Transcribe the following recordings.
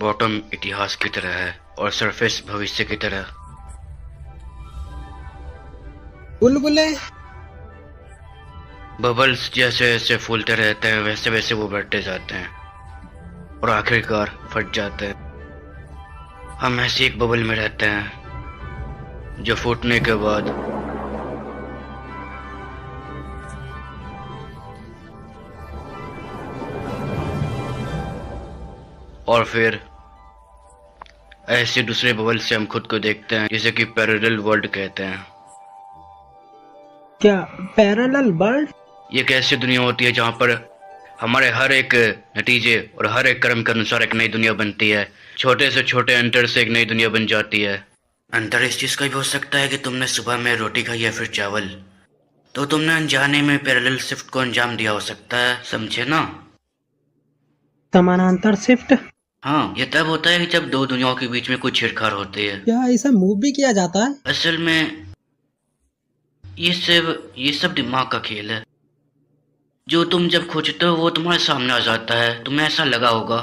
Bottom इतिहास की तरह है और सरफेस भविष्य की तरह। बुलबुले। बबल्स जैसे जैसे फूलते रहते हैं वैसे वैसे वो बढ़ते जाते हैं और आखिरकार फट जाते हैं। हम ऐसी एक बबल में रहते हैं जो फूटने के बाद और फिर ऐसे दूसरे बबल से हम खुद को देखते हैं, जिसे कि पैरेलल वर्ल्ड कहते हैं। क्या पैरेलल वर्ल्ड? ये एक ऐसी दुनिया होती है जहाँ पर हमारे हर एक नतीजे और हर एक कर्म के अनुसार एक नई दुनिया बनती है। छोटे से छोटे अंतर से एक नई दुनिया बन जाती है। अंतर इस चीज का भी हो सकता है कि तुमने सुबह में रोटी खाई या फिर चावल, तो तुमने अनजाने में पैरेलल शिफ्ट को अंजाम दिया हो सकता है, समझे ना? समानांतर शिफ्ट? हाँ, ये तब होता है कि जब दो दुनियाओं के बीच में कुछ छेड़छाड़ होती है। क्या इसे मूव भी किया जाता है? असल में ये सब दिमाग का खेल है। जो तुम जब खोजते हो वो तुम्हारे सामने आ जाता है। तुम्हें ऐसा लगा होगा।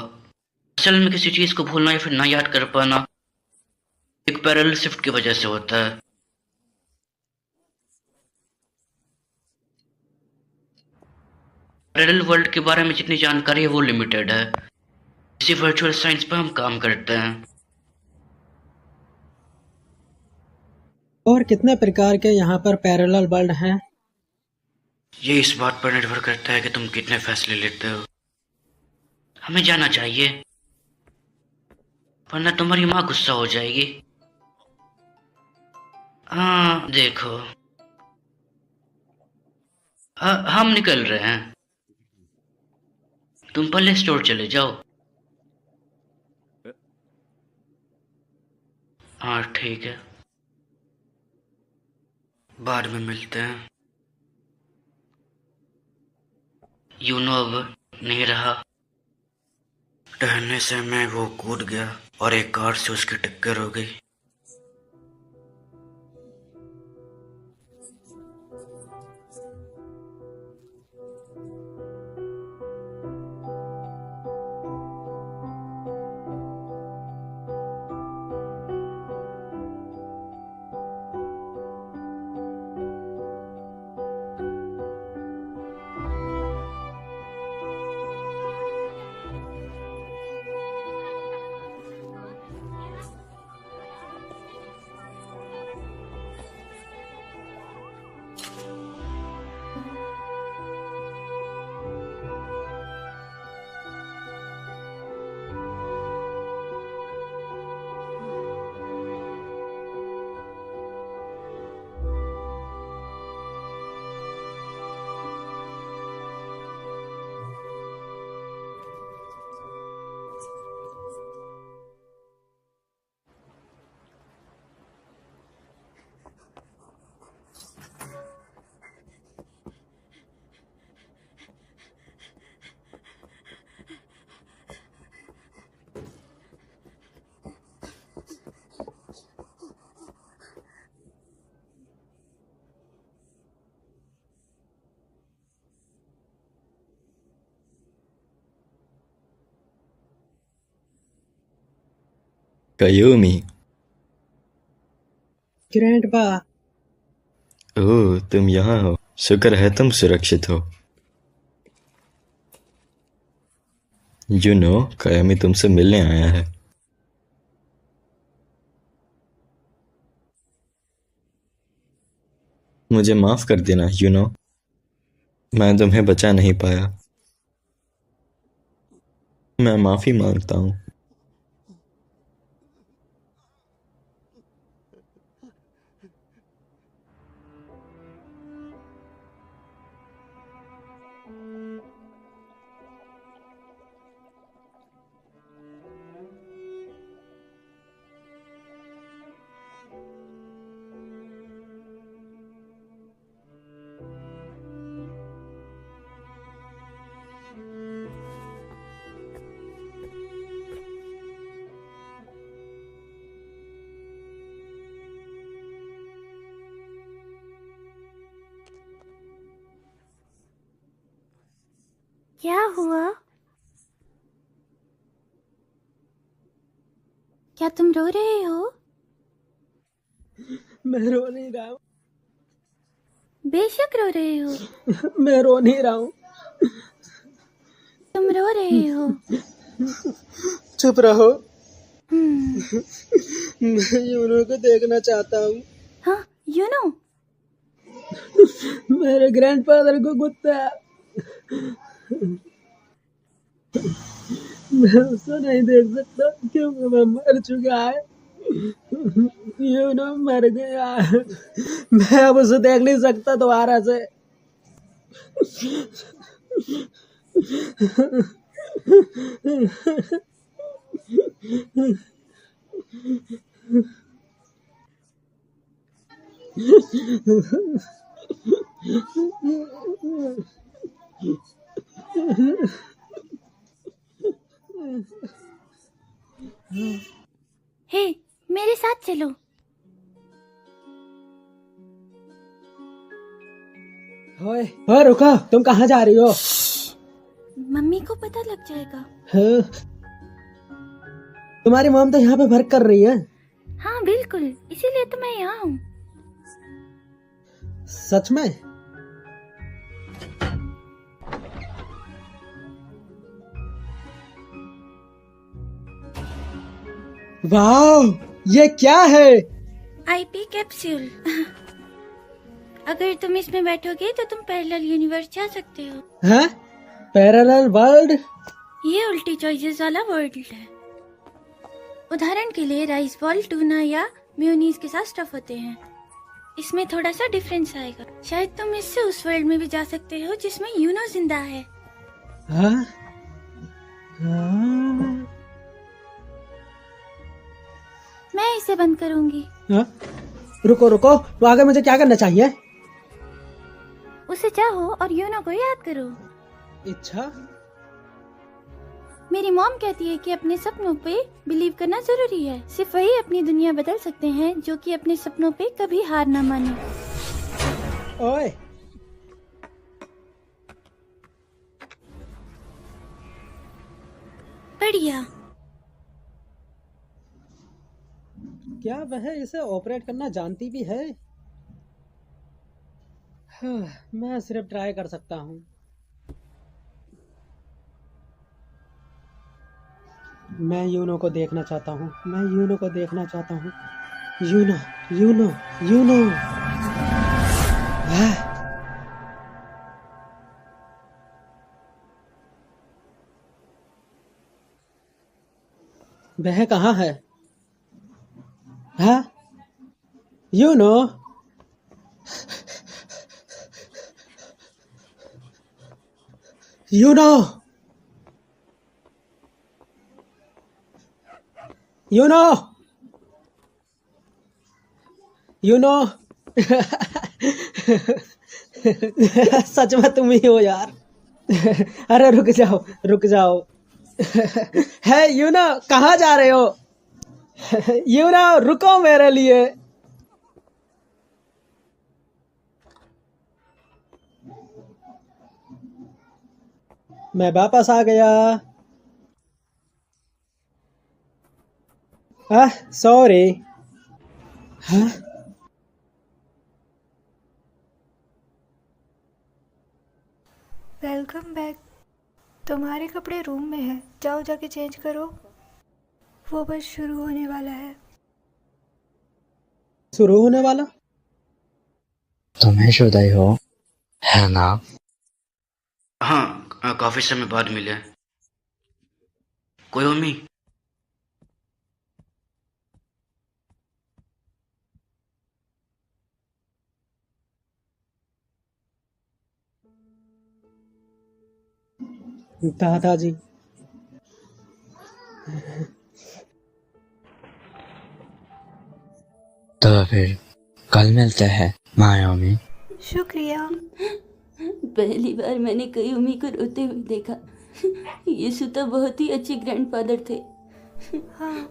असल में किसी चीज को भूलना या फिर ना याद कर पाना एक पैरेलल शिफ्ट की वजह से होता है। पैरेलल वर्ल्ड के बारे में जितनी जानकारी है वो लिमिटेड है। इसी वर्चुअल साइंस पर हम काम करते हैं। और कितने प्रकार के यहाँ पर पैरेलल वर्ल्ड हैं? ये इस बात पर निर्भर करता है कि तुम कितने फैसले लेते हो। हमें जाना चाहिए, वरना तुम्हारी माँ गुस्सा हो जाएगी। हाँ देखो, हम निकल रहे हैं। तुम पहले स्टोर चले जाओ। हाँ ठीक है, बाद में मिलते हैं। यूनो अब नहीं रहा। टहलने से मैं वो कूद गया और एक कार से उसकी टक्कर हो गई। कयोमी। ग्रैंडपा। ओह, तुम यहाँ हो। शुक्र है तुम सुरक्षित हो। कयोमी तुमसे मिलने आया है। मुझे माफ कर देना मैं तुम्हें बचा नहीं पाया। मैं माफी मांगता हूँ। क्या हुआ? क्या तुम रो रहे हो? मैं रो नहीं रहा हूँ। बेशक रो रहे हो। मैं रो नहीं रहा हूँ। तुम रो रहे हो। चुप रहो। हम्म। मैं यूनो को देखना चाहता हूँ। हाँ, यू नो। मेरे ग्रैंडफादर को कुत्ता है। मैं उसे नहीं देख सकता क्योंकि वह मर चुका है। यूनो मर गया है। मैं अब उसे देख नहीं सकता दोबारा से। हे, मेरे साथ चलो। ओए ओए रुको, तुम कहाँ जा रही हो? मम्मी को पता लग जाएगा। हाँ, तुम्हारी मॉम तो यहाँ पे वर्क कर रही है। हाँ बिल्कुल, इसीलिए तो मैं यहाँ हूँ। सच में? वाह, ये क्या है? IP capsule. अगर तुम इसमें बैठोगे तो तुम पैरेलल यूनिवर्स जा सकते हो। हैं? Parallel world? ये उल्टी चॉइसेस वाला वर्ल्ड है। उदाहरण के लिए राइस बॉल टूना या मेयोनीज के साथ स्टफ होते हैं। इसमें थोड़ा सा डिफरेंस आएगा। शायद तुम इससे उस वर्ल्ड में भी जा सकते हो जिसमें यूनो जिंदा है। हाँ? हाँ? मैं इसे बंद करूंगी। हाँ? रुको रुको, तो आगे मुझे क्या करना चाहिए? उसे चाहो और यूनो को याद करो। इच्छा? मेरी मॉम कहती है कि अपने सपनों पे बिलीव करना जरूरी है। सिर्फ वही अपनी दुनिया बदल सकते हैं जो कि अपने सपनों पे कभी हार ना माने। ओए, बढ़िया। क्या वह इसे ऑपरेट करना जानती भी है? हाँ, मैं सिर्फ ट्राई कर सकता हूँ। मैं यूनो को देखना चाहता हूँ। मैं यूनो को देखना चाहता हूँ। You know, you know, you know. हाँ? वह कहाँ है? हाँ? यूनो? यूनो? यूनो? यूनो? सच में तुम ही हो यार। अरे रुक जाओ, रुक जाओ। है यूनो, कहाँ जा रहे हो? यूनो रुको मेरे लिए। मैं वापस आ गया। सॉरी। हाँ? Welcome back. तुम्हारे कपड़े रूम में है, जाओ जाके चेंज करो। वो बस शुरू होने वाला है। शुरू होने वाला? तुम्हें शुदाई हो, है ना? हाँ, काफी समय बाद मिले। कोई उम्मी? दादाजी। तो फिर कल मिलते हैं मायामी। शुक्रिया। पहली बार मैंने कयूमी को रोते हुए देखा। यीशु तो बहुत ही अच्छे ग्रैंडफादर थे। हाँ,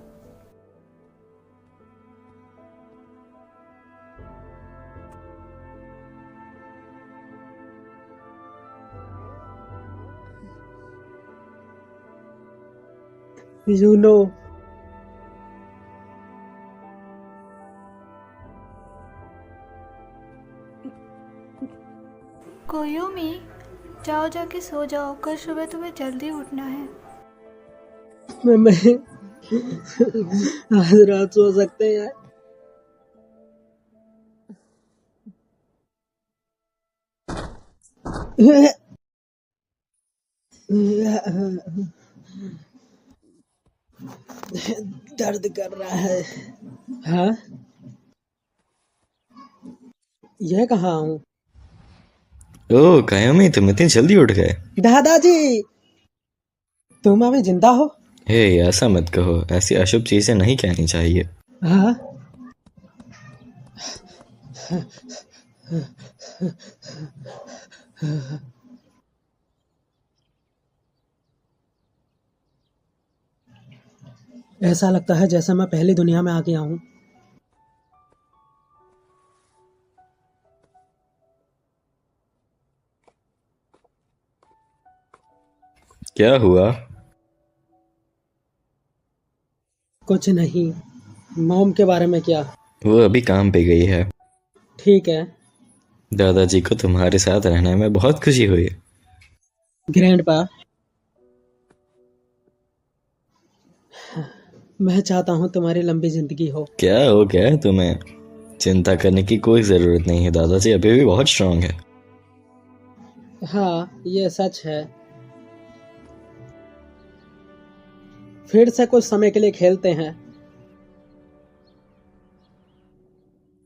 यूनो, कोयोमी, जाओ जाके सो जाओ, कल सुबह तुम्हें जल्दी उठना है। मैं आज रात सो सकते हैं? दर्द कर रहा है। हाँ, यह कहाँ हूँ? ओह कायोमी, तुम इतनी जल्दी उठ गए। दादाजी, तुम अभी जिंदा हो? हे, ऐसा मत कहो, ऐसी अशुभ चीजें नहीं कहनी चाहिए। हाँ। ऐसा लगता है जैसे मैं पहली दुनिया में आ गया हूँ। क्या हुआ? कुछ नहीं। मॉम के बारे में क्या? वो अभी काम पे गई है। ठीक है। दादाजी को तुम्हारे साथ रहने में बहुत खुशी हुई। ग्रैंडपा, मैं चाहता हूँ तुम्हारी लंबी जिंदगी हो। क्या हो गया है तुम्हें? चिंता करने की कोई जरूरत नहीं है, दादाजी अभी भी बहुत स्ट्रांग है। हाँ, ये सच है। फिर से कुछ समय के लिए खेलते हैं।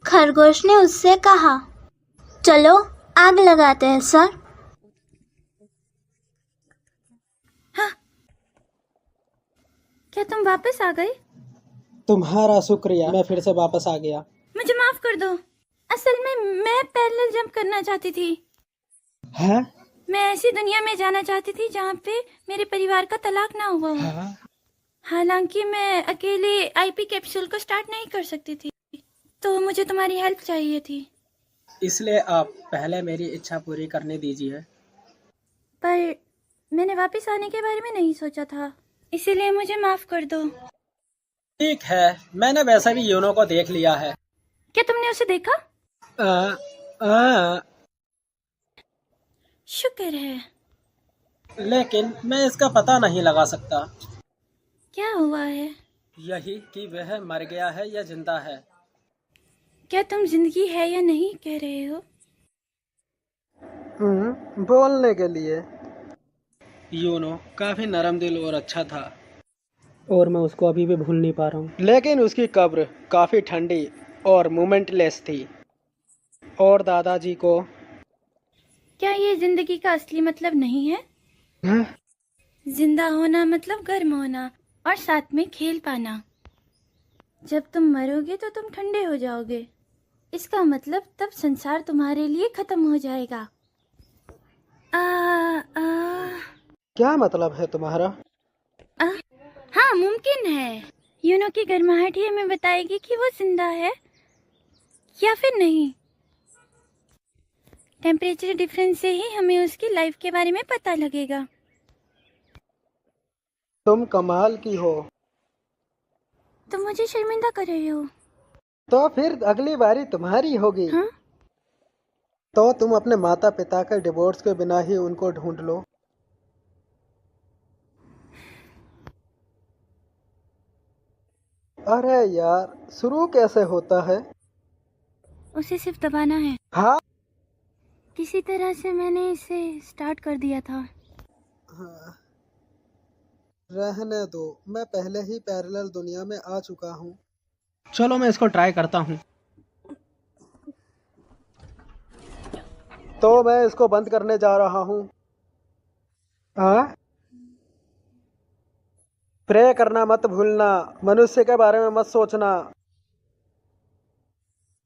खरगोश ने उससे कहा, चलो आग लगाते हैं सर। क्या तुम वापस आ गए? तुम्हारा शुक्रिया, मैं फिर से वापस आ गया। मुझे माफ कर दो। असल में मैं पैरेलल जंप करना चाहती थी। है? मैं ऐसी दुनिया में जाना चाहती थी जहाँ पे मेरे परिवार का तलाक ना हुआ हो। हाँ? हालांकि मैं अकेले आईपी कैप्सूल को स्टार्ट नहीं कर सकती थी, तो मुझे तुम्हारी हेल्प चाहिए थी। इसलिए आप पहले मेरी इच्छा पूरी करने दीजिए। पर मैंने वापस आने के बारे में नहीं सोचा था, इसीलिए मुझे माफ कर दो। ठीक है, मैंने वैसे भी यूनो को देख लिया है। क्या तुमने उसे देखा? शुक्र है। लेकिन मैं इसका पता नहीं लगा सकता। क्या हुआ है? यही कि वह मर गया है या जिंदा है। क्या तुम जिंदगी है या नहीं कह रहे हो? बोलने के लिए। यूनो काफी नरम दिल और अच्छा था, और मैं उसको अभी भी भूल नहीं पा रहा हूँ। लेकिन उसकी कब्र काफी ठंडी और मोमेंटलेस थी। और दादाजी को क्या ये जिंदगी का असली मतलब नहीं है? हाँ? जिंदा होना मतलब गर्म होना और साथ में खेल पाना। जब तुम मरोगे तो तुम ठंडे हो जाओगे। इसका मतलब तब संसार तुम्हारे लिए खत्म हो जाएगा। क्या मतलब है तुम्हारा? हाँ, मुमकिन है। यूनो की गर्माहट ही हमें बताएगी कि वो जिंदा है या फिर नहीं। टेम्परेचर डिफरेंस से ही हमें उसकी लाइफ के बारे में पता लगेगा। तुम कमाल की हो। तुम मुझे शर्मिंदा कर रहे हो। तो फिर अगली बारी तुम्हारी होगी। हाँ? तो तुम अपने माता पिता के डिवोर्स के बिना ही उनको ढूंढ लो। अरे यार, शुरू कैसे होता है? उसे सिर्फ दबाना है। हाँ? किसी तरह से मैंने इसे स्टार्ट कर दिया था। हाँ, रहने दो, मैं पहले ही पैरेलल दुनिया में आ चुका हूँ। चलो मैं इसको ट्राई करता हूँ। तो मैं इसको बंद करने जा रहा हूँ। हाँ? प्रे करना मत भूलना, मनुष्य के बारे में मत सोचना।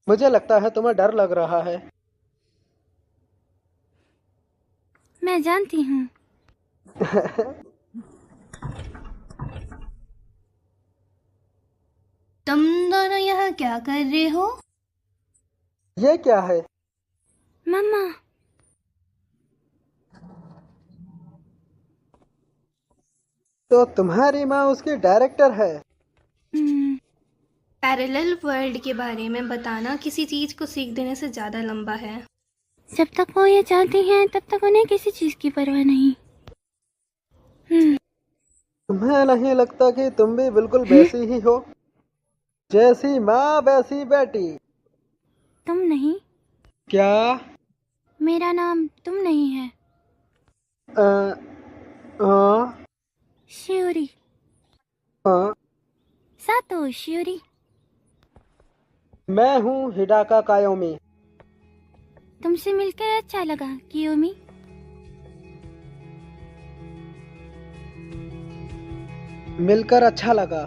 मुझे लगता है तुम्हें डर लग रहा है। मैं जानती हूँ। तुम दोनों यहाँ क्या कर रहे हो? ये क्या है? मम्मा, तो तुम्हारी माँ उसकी डायरेक्टर है? पैरेलल वर्ल्ड के बारे में बताना किसी चीज़ को सीख देने से ज़्यादा लंबा है। जब तक वो ये चाहती हैं तब तक उन्हें किसी चीज की परवाह नहीं। तुम्हें नहीं लगता कि तुम भी बिल्कुल वैसी ही हो? जैसी माँ वैसी बेटी। तुम नहीं। क्या? मेरा नाम तुम नहीं है, हाँ शियोरी। हाँ, सातो शियोरी। मैं हूँ हिडाका कायोमी। तुमसे मिलकर अच्छा लगा कियोमी। मिलकर अच्छा लगा।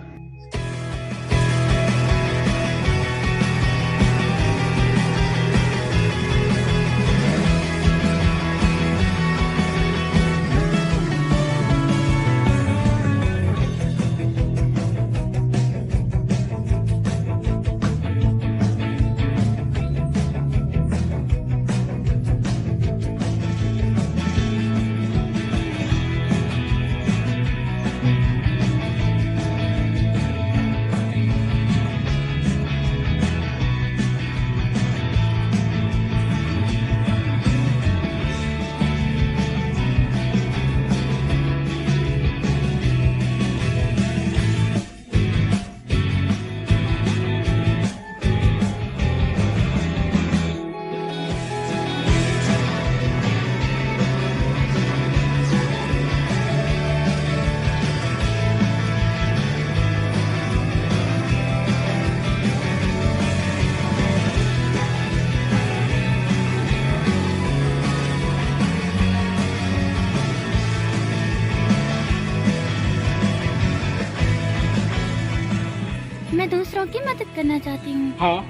मैं दूसरों की मदद करना चाहती हूँ। हाँ,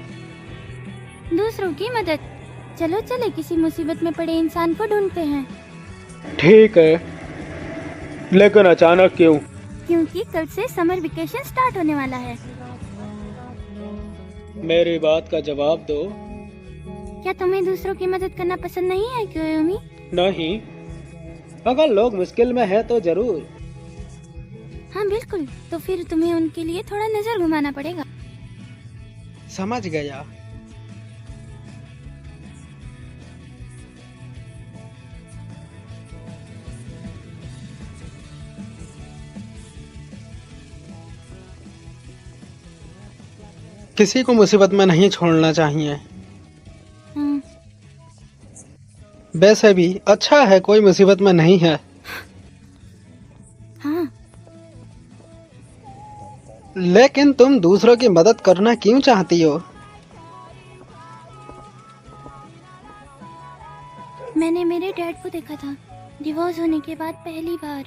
दूसरों की मदद। चलो चले किसी मुसीबत में पड़े इंसान को ढूंढते हैं। ठीक है, लेकिन अचानक क्यों? क्योंकि कल से समर वेकेशन स्टार्ट होने वाला है। मेरी बात का जवाब दो। क्या तुम्हें दूसरों की मदद करना पसंद नहीं है कियोमी? नहीं, अगर लोग मुश्किल में है तो जरूर। हाँ बिल्कुल, तो फिर तुम्हें उनके लिए थोड़ा नजर घुमाना पड़ेगा। समझ गया। किसी को मुसीबत में नहीं छोड़ना चाहिए। हाँ, वैसे भी अच्छा है कोई मुसीबत में नहीं है। हाँ। लेकिन तुम दूसरों की मदद करना क्यों चाहती हो? मैंने मेरे डैड को देखा था डिवोर्स होने के बाद पहली बार।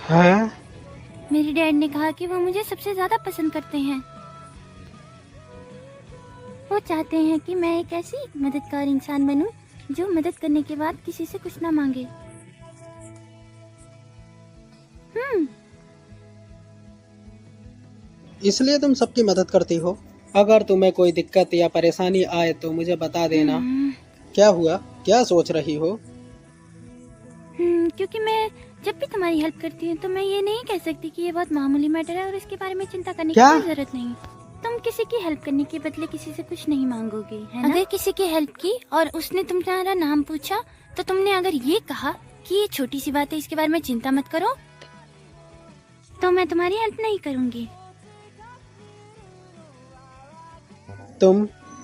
है? मेरे डैड ने कहा कि वो मुझे सबसे ज्यादा पसंद करते हैं। वो चाहते हैं कि मैं एक ऐसी मददगार इंसान बनूं जो मदद करने के बाद किसी से कुछ ना मांगे। इसलिए तुम सबकी मदद करती हो? अगर तुम्हें कोई दिक्कत या परेशानी आए तो मुझे बता देना। क्या हुआ? क्या सोच रही हो? क्योंकि मैं जब भी तुम्हारी हेल्प करती हूँ तो मैं ये नहीं कह सकती कि ये बहुत मामूली मैटर है और इसके बारे में चिंता करने की क्या? कोई जरूरत नहीं। तुम किसी की हेल्प करने के बदले किसी से कुछ नहीं मांगोगे, है ना? अगर किसी की हेल्प की और उसने तुम्हारा नाम पूछा तो तुमने अगर ये कहा कि ये छोटी सी बात है, इसके बारे में चिंता मत करो, तो मैं तुम्हारी हेल्प नहीं करूंगी।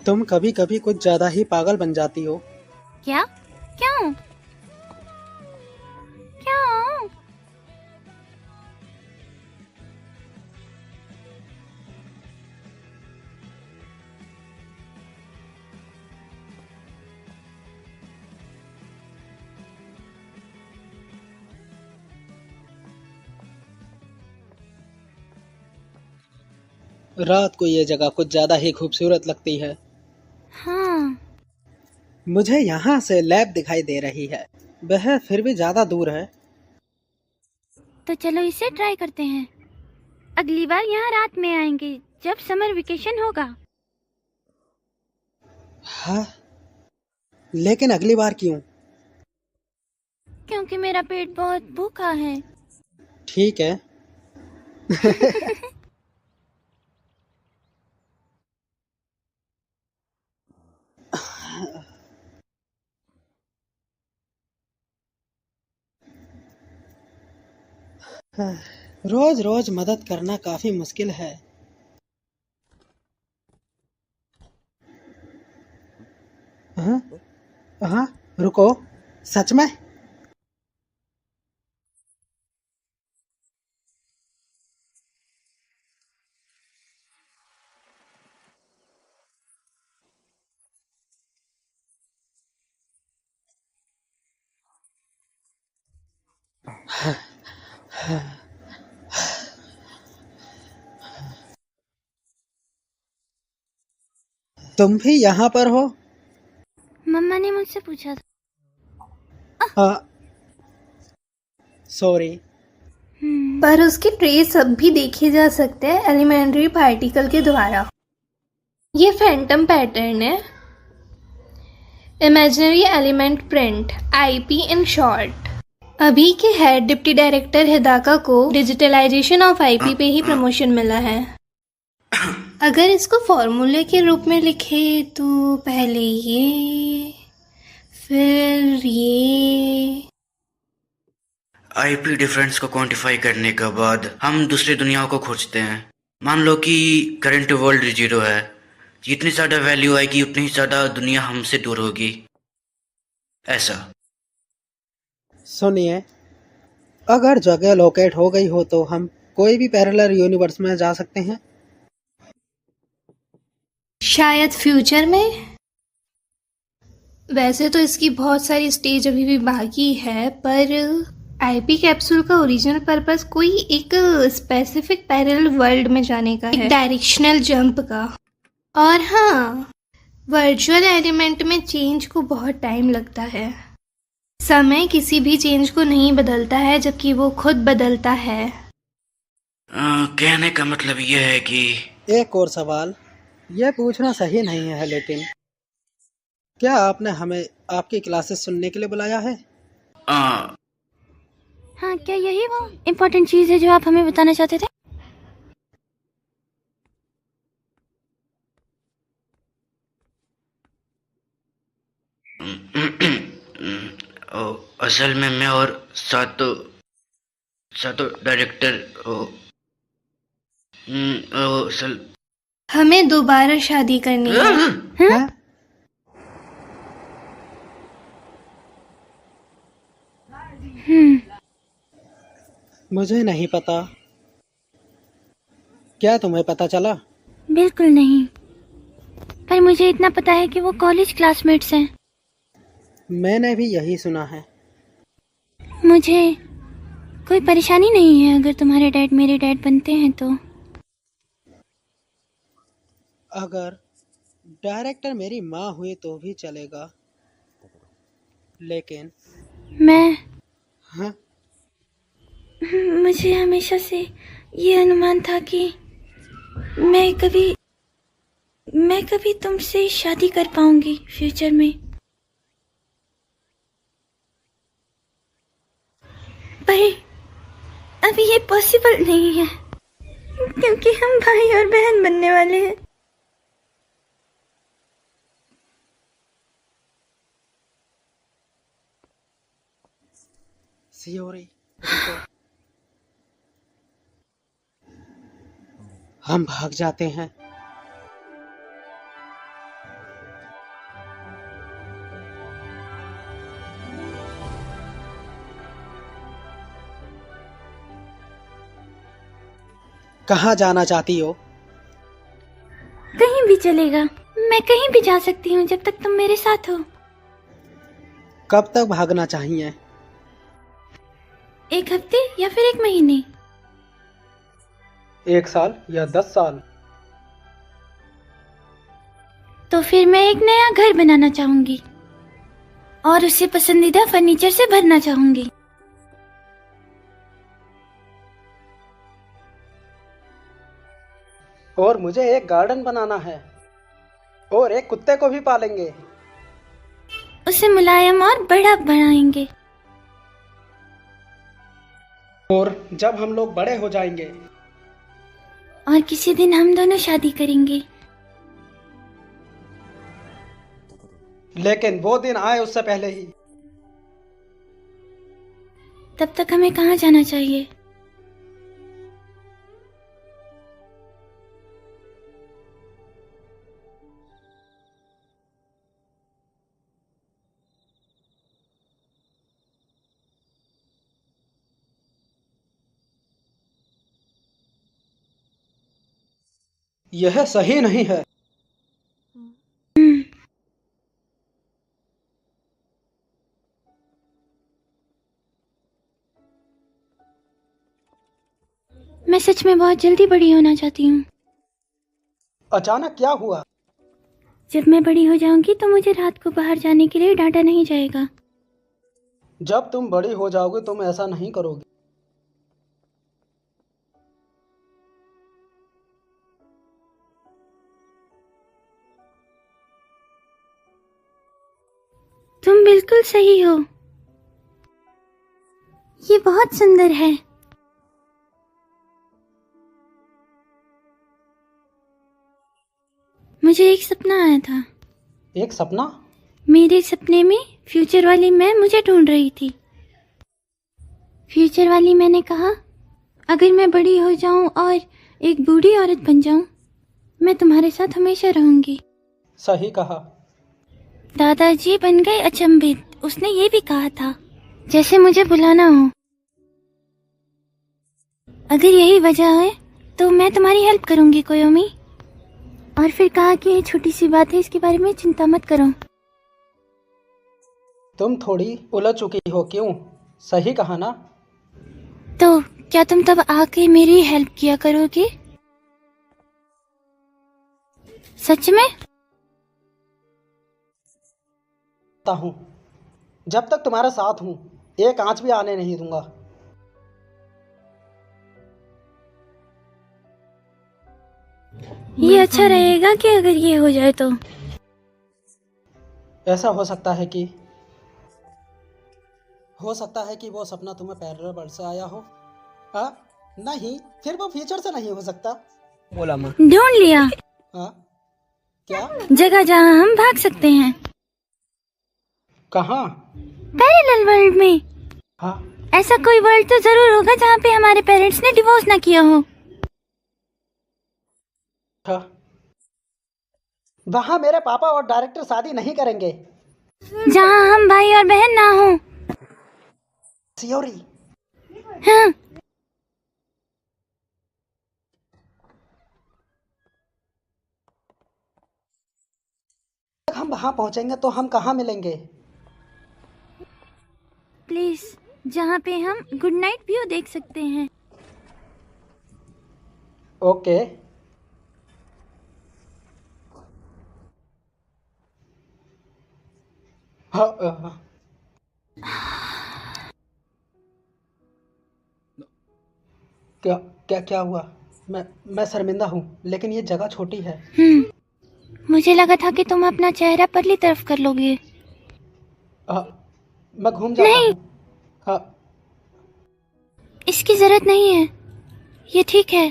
तुम कभी कभी कुछ ज्यादा ही पागल बन जाती हो। क्या? क्यों? क्यों? रात को ये जगह कुछ ज्यादा ही खूबसूरत लगती है। हाँ, मुझे यहाँ से लैब दिखाई दे रही है, वह फिर भी ज्यादा दूर है। तो चलो इसे ट्राई करते हैं। अगली बार यहाँ रात में आएंगे जब समर वेकेशन होगा। हाँ, लेकिन अगली बार क्यों? क्योंकि मेरा पेट बहुत भूखा है। ठीक है। रोज रोज मदद करना काफी मुश्किल है। हाँ हाँ, रुको, सच में? तुम भी यहाँ पर हो? मम्मा ने मुझसे पूछा था। हाँ, सॉरी। पर उसके ट्रेस अब भी देखे जा सकते हैं एलिमेंट्री पार्टिकल के द्वारा। ये फैंटम पैटर्न है, imaginary element print, IP in short. अभी के हेड डिप्टी डायरेक्टर हिदाका को डिजिटलाइजेशन ऑफ आईपी पे ही प्रमोशन मिला है। अगर इसको फॉर्मूले के रूप में लिखे तो पहले ये, फिर ये। आईपी डिफरेंस को क्वांटिफाई करने के बाद हम दूसरी दुनियाओं को खोजते हैं। मान लो कि करंट वर्ल्ड 0 है, जितनी ज़्यादा वैल्यू आएगी उतनी ही ज़्यादा दुनिया हमसे दूर होगी, ऐसा। सुनिए, अगर जगह लोकेट हो गई हो तो हम कोई भी पैरेलल यूनिवर्स में जा सकते हैं। शायद फ्यूचर में। वैसे तो इसकी बहुत सारी स्टेज अभी भी बाकी है, पर आईपी कैप्सूल का ओरिजिनल पर्पस कोई एक स्पेसिफिक पैरेलल वर्ल्ड में जाने का है, डायरेक्शनल जंप का। और हाँ, वर्चुअल एलिमेंट में चेंज को बहुत टाइम लगता है। समय किसी भी चेंज को नहीं बदलता है, जबकि वो खुद बदलता है। कहने का मतलब यह है कि एक और सवाल, यह पूछना सही नहीं है, लेकिन क्या आपने हमें आपकी क्लासेस सुनने के लिए बुलाया है? हाँ, क्या यही वो इम्पोर्टेंट चीज़ है जो आप हमें बताना चाहते थे? असल में मैं और सातो डायरेक्टर असल हमें दोबारा शादी करनी है। हाँ? मुझे नहीं पता। क्या तुम्हें पता चला? बिल्कुल नहीं, पर मुझे इतना पता है कि वो कॉलेज क्लासमेट्स हैं। मैंने भी यही सुना है। मुझे कोई परेशानी नहीं है अगर तुम्हारे डैड मेरे डैड बनते हैं तो। अगर डायरेक्टर मेरी माँ हुई तो भी चलेगा, लेकिन मैं हाँ, मुझे हमेशा से ये अनुमान था कि मैं कभी तुमसे शादी कर पाऊंगी फ्यूचर में, पर अभी ये पॉसिबल नहीं है क्योंकि हम भाई और बहन बनने वाले हैं। सियोरी, रुको। हम भाग जाते हैं। कहाँ जाना चाहती हो? कहीं भी चलेगा, मैं कहीं भी जा सकती हूँ जब तक तुम मेरे साथ हो। कब तक भागना चाहिए? 1 हफ्ते या फिर 1 महीने? 1 साल या 10 साल? तो फिर मैं एक नया घर बनाना चाहूंगी और उसे पसंदीदा फर्नीचर से भरना चाहूंगी। और मुझे एक गार्डन बनाना है और एक कुत्ते को भी पालेंगे। उसे मुलायम और बड़ा बनाएंगे। और जब हम लोग बड़े हो जाएंगे और किसी दिन हम दोनों शादी करेंगे। लेकिन वो दिन आए उससे पहले ही। तब तक हमें कहाँ जाना चाहिए? यह सही नहीं है। मैं सच में बहुत जल्दी बड़ी होना चाहती हूँ। अचानक क्या हुआ? जब मैं बड़ी हो जाऊंगी तो मुझे रात को बाहर जाने के लिए डांटा नहीं जाएगा। जब तुम बड़ी हो जाओगे तुम ऐसा नहीं करोगी। तुम बिल्कुल सही हो। ये बहुत सुंदर है। मुझे एक सपना आया था। एक सपना? मेरे सपने में फ्यूचर वाली मैं मुझे ढूंढ रही थी। फ्यूचर वाली मैंने कहा, अगर मैं बड़ी हो जाऊं और एक बूढ़ी औरत बन जाऊं, मैं तुम्हारे साथ हमेशा रहूंगी। सही कहा। दादाजी बन गए अचंभित। उसने ये भी कहा था जैसे मुझे बुलाना हो। अगर यही वजह है तो मैं तुम्हारी हेल्प करूंगी कोयोमी। और फिर कहा कि ये छोटी सी बात है, इसके बारे में चिंता मत करो। तुम थोड़ी उलझ चुकी हो, क्यों? सही कहा ना? तो क्या तुम तब आके मेरी हेल्प किया करोगे? सच में? हूँ जब तक तुम्हारे साथ हूँ एक आंच भी आने नहीं दूंगा। ये अच्छा रहेगा कि अगर ये हो जाए तो। ऐसा हो सकता है कि वो सपना तुम्हें पैरेलल वर्ल्ड से आया हो। नहीं, फिर वो फ्यूचर से नहीं हो सकता। ढूंढ लिया। क्या? जगह जहाँ हम भाग सकते हैं। कहाँ? पैरेलल वर्ल्ड में। हाँ। ऐसा कोई वर्ल्ड तो जरूर होगा जहाँ पे हमारे पेरेंट्स ने डिवोर्स ना किया हो। वहाँ मेरे पापा और डायरेक्टर शादी नहीं करेंगे। जहाँ हम भाई और बहन ना हो। सियोरी। हाँ। हम वहाँ पहुँचेंगे तो हम कहाँ मिलेंगे? प्लीज, जहाँ पे हम गुड नाइट व्यू देख सकते हैं। ओके। क्या क्या क्या हुआ? मैं शर्मिंदा हूँ, लेकिन ये जगह छोटी है। मुझे लगा था कि तुम अपना चेहरा परली तरफ कर लोगे। मैं घूम जाता नहीं। हूँ। इसकी जरूरत नहीं है, ये ठीक है।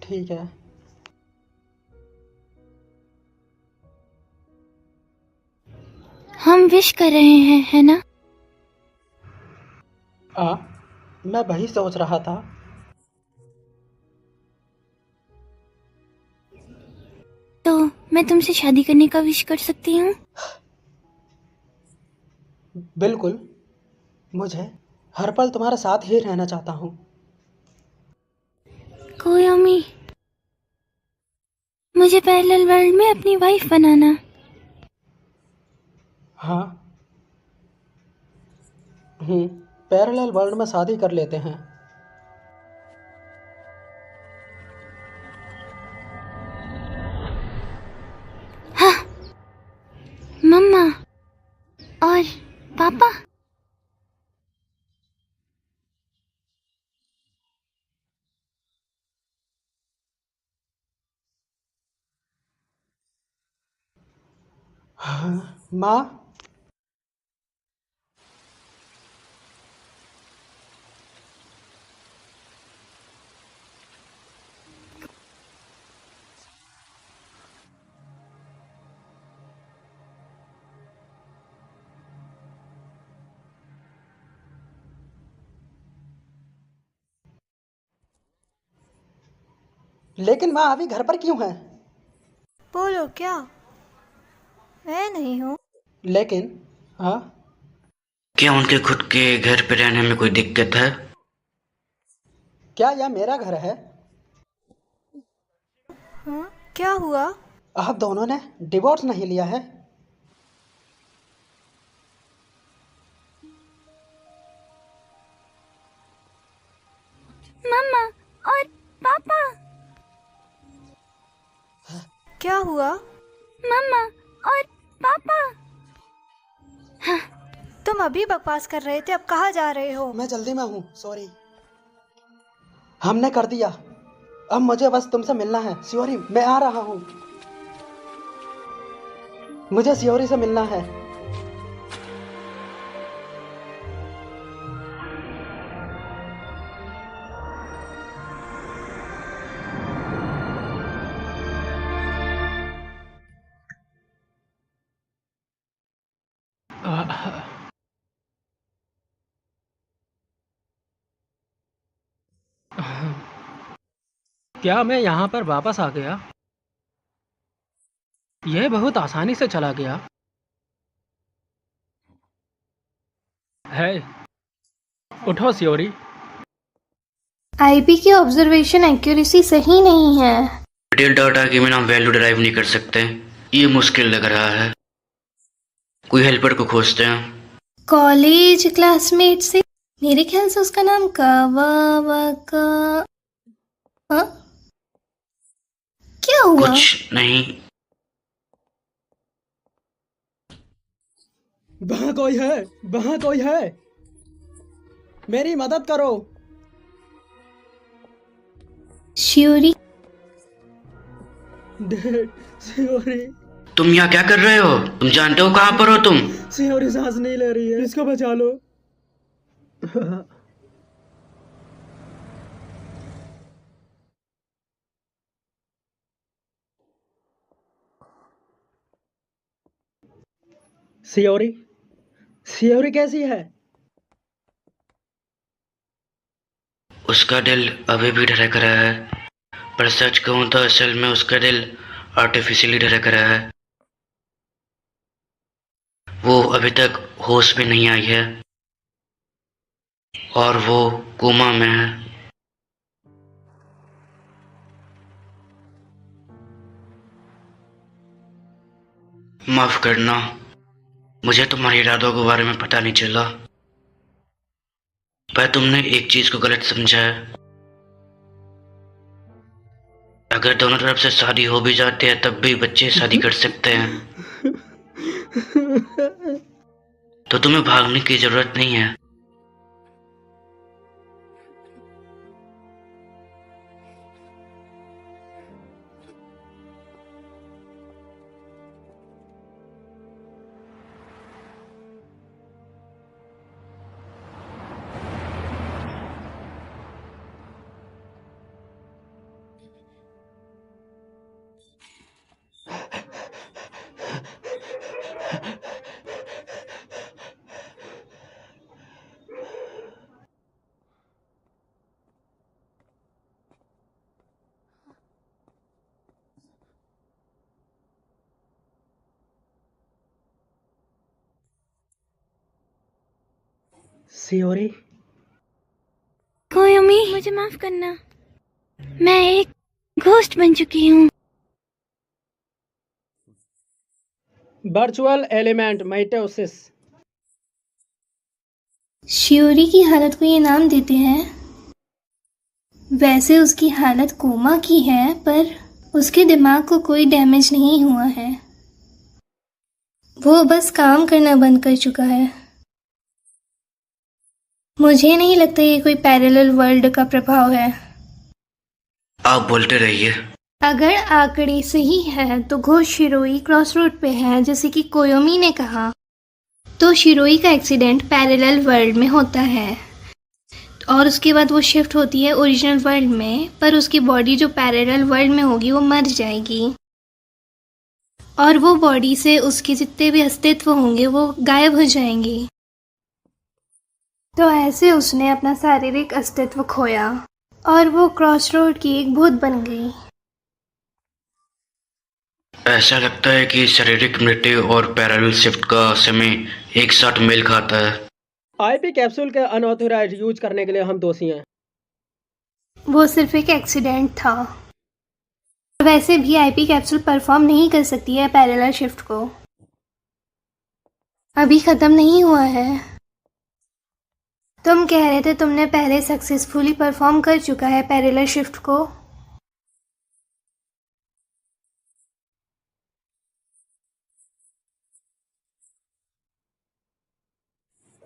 ठीक है। हम विश कर रहे हैं, है ना? मैं वही सोच रहा था। तो मैं तुमसे शादी करने का विश कर सकती हूँ? बिल्कुल। मुझे हर पल तुम्हारे साथ ही रहना चाहता हूँ। कोयोमी, मुझे पैरेलल वर्ल्ड में अपनी वाइफ बनाना। हाँ। पैरेलल वर्ल्ड में शादी कर लेते हैं। हाँ। मम्मा और पापा। माँ। लेकिन माँ अभी घर पर क्यों है? बोलो क्या? मैं नहीं हूँ। लेकिन क्या उनके खुद के घर पे रहने में कोई दिक्कत है? क्या यह मेरा घर है? हाँ, क्या हुआ? आप दोनों ने डिवोर्स नहीं लिया है? मम्मा और पापा। क्या हुआ? मम्मा और पापा। तुम अभी बकवास कर रहे थे, अब कहाँ जा रहे हो? मैं जल्दी में हूँ, सॉरी। हमने कर दिया। अब मुझे बस तुमसे मिलना है। सियोरी, मैं आ रहा हूँ। मुझे सियोरी से मिलना है। क्या मैं यहाँ पर वापस आ गया? यह बहुत आसानी से चला गया है। उठो सियोरी। आईपी की ऑब्जर्वेशन एक्यूरेसी सही नहीं है। डिटेल डाटा की बिना वैल्यू डिराइव नहीं कर सकते। ये मुश्किल लग रहा है। कोई हेल्पर को खोजते हैं। कॉलेज क्लासमेट से मेरे ख्याल से उसका नाम का हाँ? क्या हुआ? कुछ नहीं। वहाँ कोई है, वहाँ कोई है। मेरी मदद करो। श्योरी। डैड, सियोरी। तुम यहाँ क्या कर रहे हो? तुम जानते हो कहाँ पर हो तुम? सियोरी सांस नहीं ले रही है, इसको बचा लो। सियोरी, सियोरी कैसी है? उसका दिल अभी भी धड़क रहा है, पर सच कहूँ तो असल में उसका दिल आर्टिफिशियली धड़क रहा है। वो अभी तक होश में नहीं आई है और वो कोमा में है। माफ करना, मुझे तुम्हारे इरादों के बारे में पता नहीं चला, पर तुमने एक चीज को गलत समझा है। अगर दोनों तरफ से शादी हो भी जाती है तब भी बच्चे शादी कर सकते हैं, तो तुम्हें भागने की जरूरत नहीं है। सियोरी, कोयोमी, मुझे माफ करना। मैं एक घोस्ट बन चुकी हूँ। Virtual element mitosis. श्योरी की हालत को ये नाम देते हैं। वैसे उसकी हालत कोमा की है, पर उसके दिमाग को कोई डैमेज नहीं हुआ है। वो बस काम करना बंद कर चुका है। मुझे नहीं लगता ये कोई पैरेलल वर्ल्ड का प्रभाव है। आप बोलते रहिए। अगर आंकड़े सही है तो घोष शिरोई क्रॉस रोड पे है, जैसे कि कोयोमी ने कहा। तो शिरोई का एक्सीडेंट पैरेलल वर्ल्ड में होता है और उसके बाद वो शिफ्ट होती है ओरिजिनल वर्ल्ड में, पर उसकी बॉडी जो पैरेलल वर्ल्ड में होगी वो मर जाएगी और वो बॉडी से उसके जितने भी अस्तित्व होंगे वो गायब हो जाएंगे। तो ऐसे उसने अपना शारीरिक अस्तित्व खोया और वो क्रॉस रोड की एक भूत बन गई। ऐसा लगता है कि शारीरिक मृत्यु और पैरेलल शिफ्ट का समय एक साथ मेल खाता है। आईपी कैप्सूल के अनऑथोराइज्ड यूज करने के लिए हम दोषी हैं। वो सिर्फ एक एक्सीडेंट था। वैसे भी आईपी कैप्सूल परफॉर्म नहीं कर सकती है पैरेलल शिफ्ट को। अभी खत्म नहीं हुआ है। तुम कह रहे थे तुमने पहले सक्सेसफुली परफॉर्म कर चुका है पैरेलल शिफ्ट को।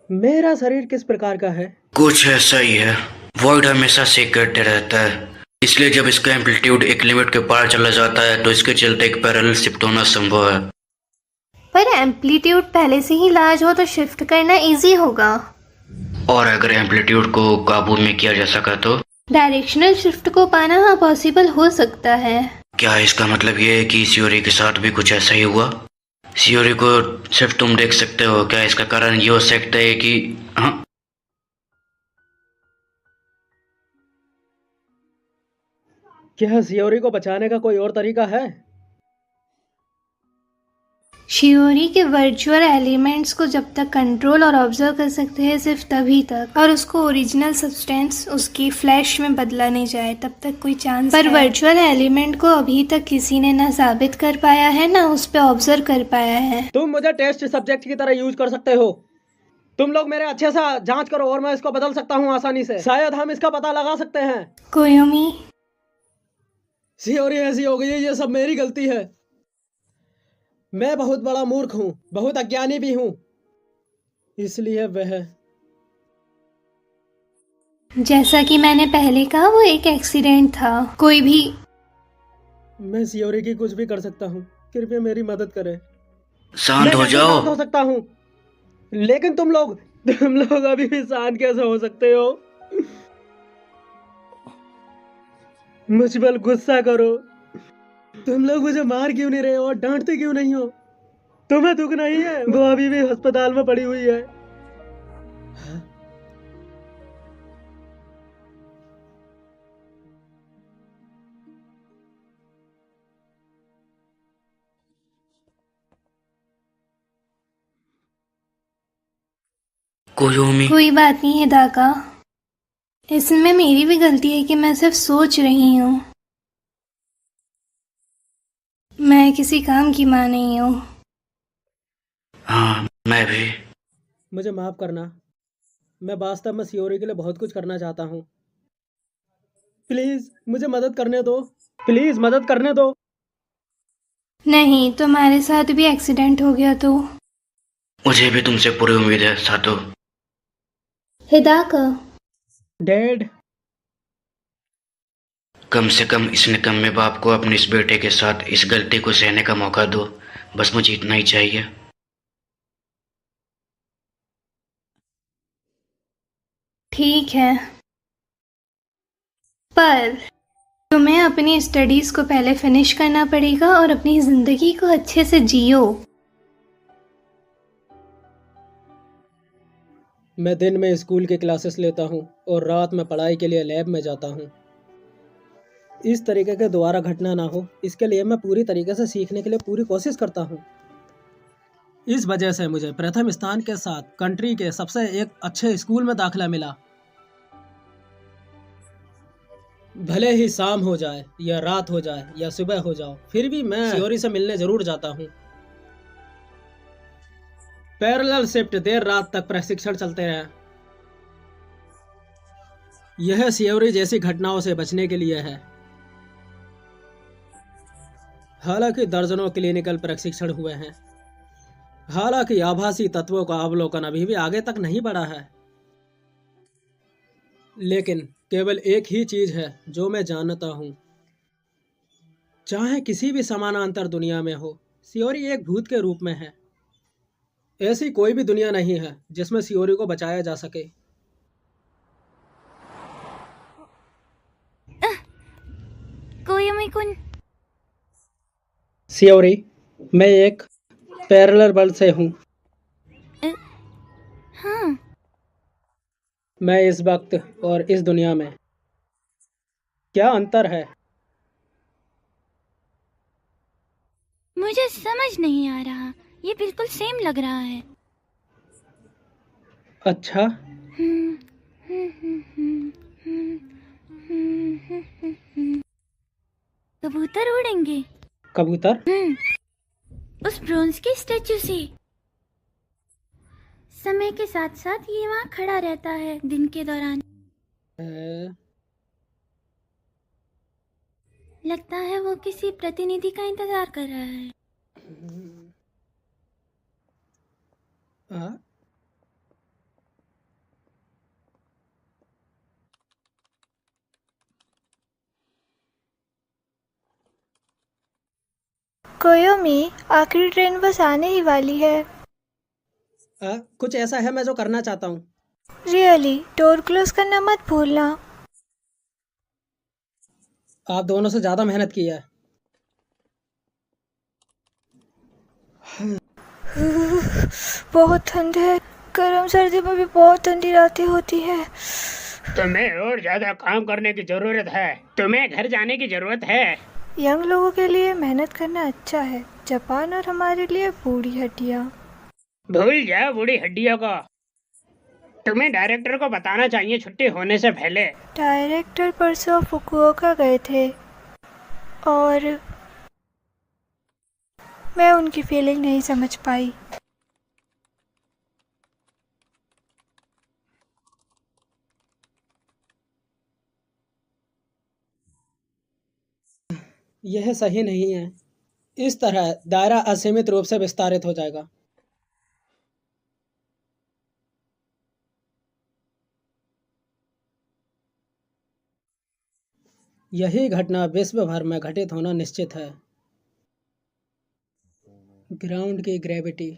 मेरा शरीर किस प्रकार का है? कुछ ऐसा ही है। वॉइड हमेशा सेक करते रहता है, इसलिए जब इसका एम्पलीट्यूड एक लिमिट के पार चला जाता है तो इसके चलते एक पैरेलल शिफ्ट होना संभव है। पर एम्पलीट्यूड पहले से ही लार्ज हो तो शिफ्ट करना इजी होगा। और अगर एम्पलीट्यूड को काबू में किया जा सका तो डायरेक्शनल शिफ्ट को पाना पॉसिबल हो सकता है। क्या इसका मतलब ये है कि सियोरी के साथ भी कुछ ऐसा ही हुआ? सियोरी को सिर्फ तुम देख सकते हो, क्या इसका कारण ये हो सकता है कि हाँ? क्या सियोरी को बचाने का कोई और तरीका है? शियोरी के वर्चुअल एलिमेंट्स को जब तक कंट्रोल और ऑब्जर्व कर सकते हैं सिर्फ तभी तक, और उसको ओरिजिनल सब्सटेंस उसकी फ्लैश में बदला नहीं जाए तब तक कोई चांस पर वर्चुअल एलिमेंट को अभी तक किसी ने ना साबित कर पाया है ना उस पे ऑब्जर्व कर पाया है। तुम मुझे टेस्ट सब्जेक्ट की तरह यूज कर सकते हो। तुम लोग मेरे अच्छे से जांच करो और मैं इसको बदल सकता हूँ आसानी से। शायद हम इसका पता लगा सकते हैं। कोयोमी, सियोरी ऐसी हो गई है, ये सब मेरी गलती है। मैं बहुत बड़ा मूर्ख हूँ, बहुत अज्ञानी भी हूँ, इसलिए वह जैसा कि मैंने पहले कहा वो एक एक्सीडेंट था। कोई भी मैं सियोरी की कुछ भी कर सकता हूँ, कृपया मेरी मदद करें। शांत हो मैं जाओ। शांत हो सकता हूँ, लेकिन तुम लोग अभी भी शांत कैसे हो सकते हो? मुझ पर गुस्सा करो। तुम लोग मुझे मार क्यों नहीं रहे हो और डांटते क्यों नहीं हो? तुम्हें दुख नहीं है? वो अभी भी अस्पताल में पड़ी हुई है। कोयोमी, कोई बात नहीं है दाका, इसमें मेरी भी गलती है कि मैं सिर्फ सोच रही हूँ। मैं किसी काम की माँ नहीं हूँ। हाँ मैं भी। मुझे माफ करना, मैं वास्तव में सियोरी के लिए बहुत कुछ करना चाहता हूँ। प्लीज मुझे मदद करने दो, प्लीज मदद करने दो। नहीं, तुम्हारे साथ भी एक्सीडेंट हो गया तो। मुझे भी तुमसे पूरी उम्मीद है सातो। हिदाका, डैड, कम से कम इस निकम्मे बाप को अपने इस बेटे के साथ इस गलती को सहने का मौका दो। बस मुझे इतना ही चाहिए। ठीक है, पर तुम्हें अपनी स्टडीज को पहले फिनिश करना पड़ेगा और अपनी जिंदगी को अच्छे से जियो। मैं दिन में स्कूल के क्लासेस लेता हूँ और रात में पढ़ाई के लिए लैब में जाता हूँ। इस तरीके के दोबारा घटना ना हो, इसके लिए मैं पूरी तरीके से सीखने के लिए पूरी कोशिश करता हूँ। इस वजह से मुझे प्रथम स्थान के साथ कंट्री के सबसे एक अच्छे स्कूल में दाखिला मिला। भले ही शाम हो जाए या रात हो जाए या सुबह हो जाओ, फिर भी मैं सियोरी से मिलने जरूर जाता हूँ। पैरेलल शिफ्ट देर रात तक प्रशिक्षण चलते रहे। यह सियोरी जैसी घटनाओं से बचने के लिए है। हालांकि दर्जनों क्लिनिकल प्रशिक्षण हुए हैं, हालांकि आभासी तत्वों का अवलोकन अभी भी आगे तक नहीं बढ़ा है, लेकिन केवल एक ही चीज है जो मैं जानता हूं। चाहे किसी भी समानांतर दुनिया में हो, सियोरी एक भूत के रूप में है। ऐसी कोई भी दुनिया नहीं है जिसमें सियोरी को बचाया जा सके। कोयोमी-कुन, सियोरी, मैं एक पैरेलल वर्ल्ड से हूँ। हाँ, मैं इस वक्त और इस दुनिया में क्या अंतर है? मुझे समझ नहीं आ रहा। ये बिल्कुल सेम लग रहा है। अच्छा, हम्म, हम्म, हम्म, हम्म, हम्म, हम्म। कबूतर उड़ेंगे कबूतर? उस ब्रोंज के स्टैचू से। समय के साथ साथ ये वहाँ खड़ा रहता है दिन के दौरान। लगता है वो किसी प्रतिनिधि का इंतजार कर रहा है। हाँ? कोयोमी, आखिरी ट्रेन बस आने ही वाली है। कुछ ऐसा है मैं जो करना चाहता हूँ। रियली, डोर क्लोज करना मत भूलना। आप दोनों से ज्यादा मेहनत की है। बहुत ठंड है। गर्म सर्दी में भी बहुत ठंडी रातें होती है। तुम्हें और ज्यादा काम करने की जरूरत है। तुम्हें घर जाने की जरूरत है। यंग लोगों के लिए मेहनत करना अच्छा है। जापान और हमारे लिए बूढ़ी हड्डियाँ। भूल जाओ बूढ़ी हड्डियों को। तुम्हें डायरेक्टर को बताना चाहिए छुट्टी होने से पहले। डायरेक्टर परसों फुकुओका गए थे और मैं उनकी फीलिंग नहीं समझ पाई। यह सही नहीं है। इस तरह दायरा असीमित रूप से विस्तारित हो जाएगा। यही घटना विश्व भर में घटित होना निश्चित है। ग्राउंड की ग्रेविटी।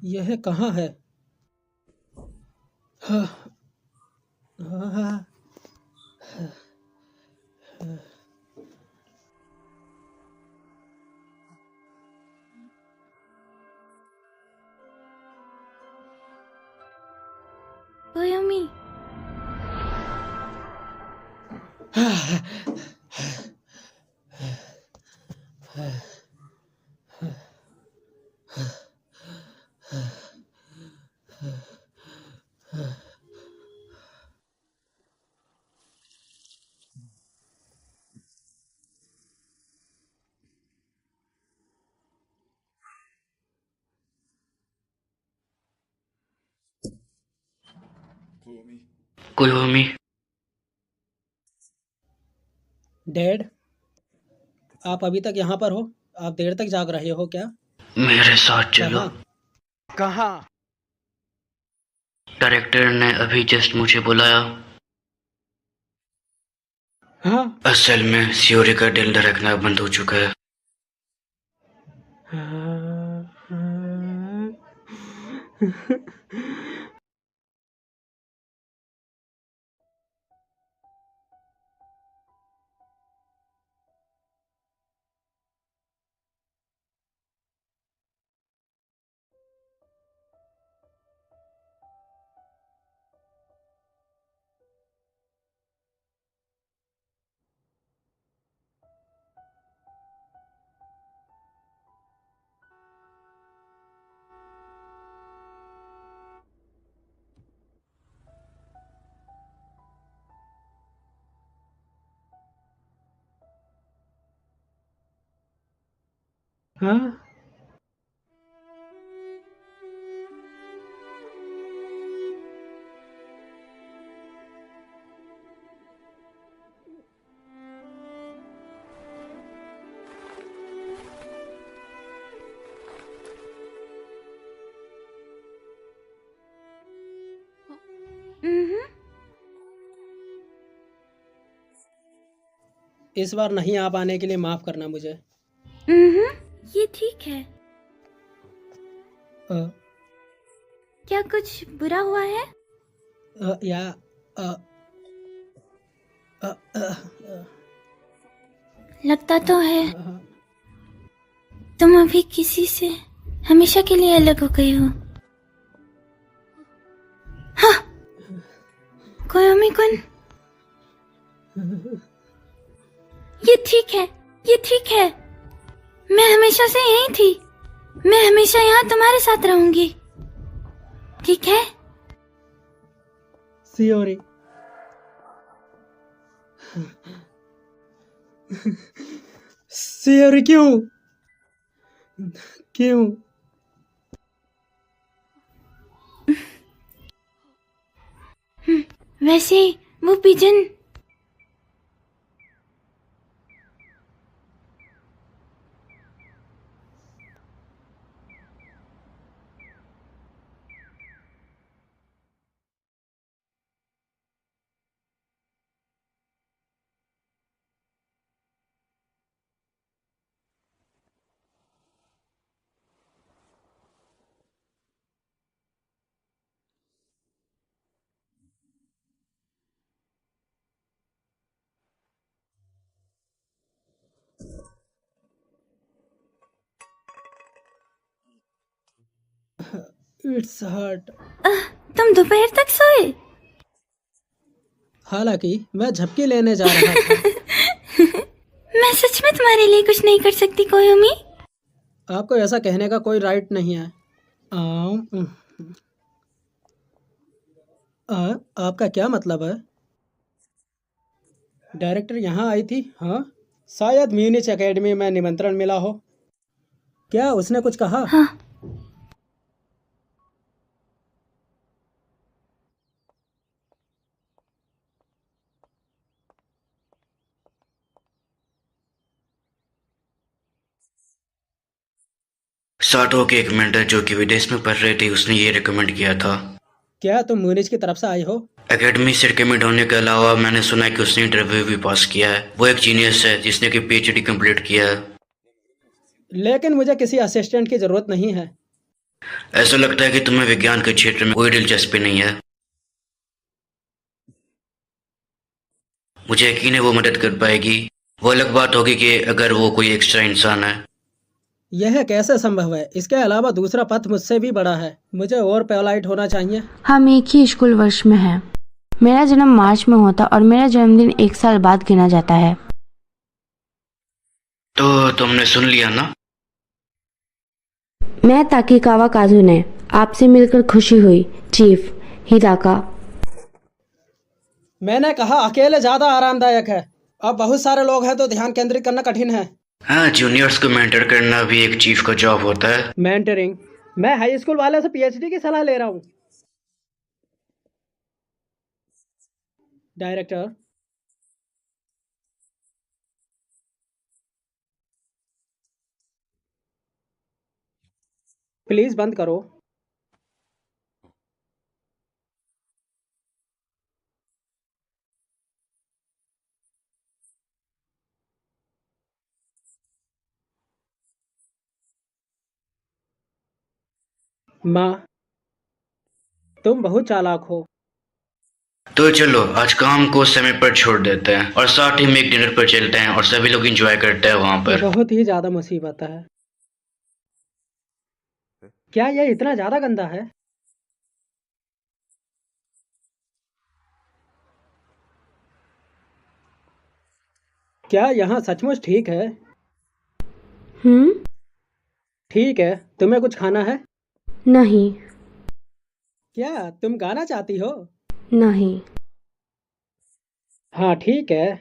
यह कहाँ है? कोयोमी, कोयोमी, डैड, आप अभी तक यहाँ पर हो? आप देर तक जाग रहे हो क्या? मेरे साथ चलो। कहाँ? डायरेक्टर ने अभी जस्ट मुझे बुलाया। हाँ? असल में सियोरी का दिल धड़कना बंद हो चुका है। हाँ? इस बार नहीं आ पाने के लिए माफ करना मुझे। ये ठीक है। क्या कुछ बुरा हुआ है? या लगता तो है तुम अभी किसी से हमेशा के लिए अलग हो गई हो। कोयोमी कुन, ये ठीक है। मैं हमेशा से यही थी। मैं हमेशा यहाँ तुम्हारे साथ रहूंगी, ठीक है? सियोरी, सियोरी क्यों? वैसे वो पिजन इट्स हर्ट। तुम दोपहर तक सोए? हालांकि मैं झपकी लेने जा रहा था। मैं सच में तुम्हारे लिए कुछ नहीं कर सकती कोयोमी। आपको ऐसा कहने का कोई राइट नहीं है। आपका क्या मतलब है? डायरेक्टर यहाँ आई थी? हाँ, शायद म्यूनिच एकेडमी में निमंत्रण मिला हो। क्या उसने कुछ कहा? हाँ। साटो के एक मेंटर जो कि विदेश में पढ़ रही थी, उसने ये रिकमेंड किया था। क्या तुम म्यूनिच की तरफ से आई हो? एकेडमी से रिकमेंड होने के अलावा मैंने सुना है कि उसने इंटरव्यू भी पास किया है। वो एक जीनियस है जिसने कि पीएचडी कंप्लीट किया है। लेकिन मुझे किसी असिस्टेंट की जरूरत नहीं है। ऐसा लगता है कि तुम्हें विज्ञान के क्षेत्र में कोई दिलचस्पी नहीं है। मुझे यकीन है वो मदद कर पाएगी। वो अलग बात होगी कि अगर वो कोई एक्स्ट्रा इंसान है। यह कैसे संभव है? इसके अलावा दूसरा पथ मुझसे भी बड़ा है। मुझे और पोलाइट होना चाहिए। हम एक ही स्कूल वर्ष में हैं। मेरा जन्म मार्च में होता और मेरा जन्मदिन 1 साल बाद गिना जाता है। तो तुमने सुन लिया ना? मैं ताकीकावा काजुने, आपसे मिलकर खुशी हुई चीफ हिदाका। मैंने कहा अकेले ज्यादा आरामदायक है। अब बहुत सारे लोग हैं तो ध्यान केंद्रित करना कठिन है। हाँ, जूनियर्स को मेंटर करना भी एक चीफ का जॉब होता है। मेंटरिंग? मैं हाई स्कूल वाले से पीएचडी की सलाह ले रहा हूँ। डायरेक्टर, प्लीज बंद करो। माँ, तुम बहुत चालाक हो। तो चलो आज काम को समय पर छोड़ देते हैं और साथ ही में एक डिनर पर चलते हैं और सभी लोग एंजॉय करते हैं वहां पर। बहुत ही ज्यादा मुसीबत है। क्या यह इतना ज्यादा गंदा है? क्या यहाँ सचमुच ठीक है? ठीक है, तुम्हें कुछ खाना है? नहीं। क्या तुम गाना चाहती हो? नहीं। हाँ ठीक है।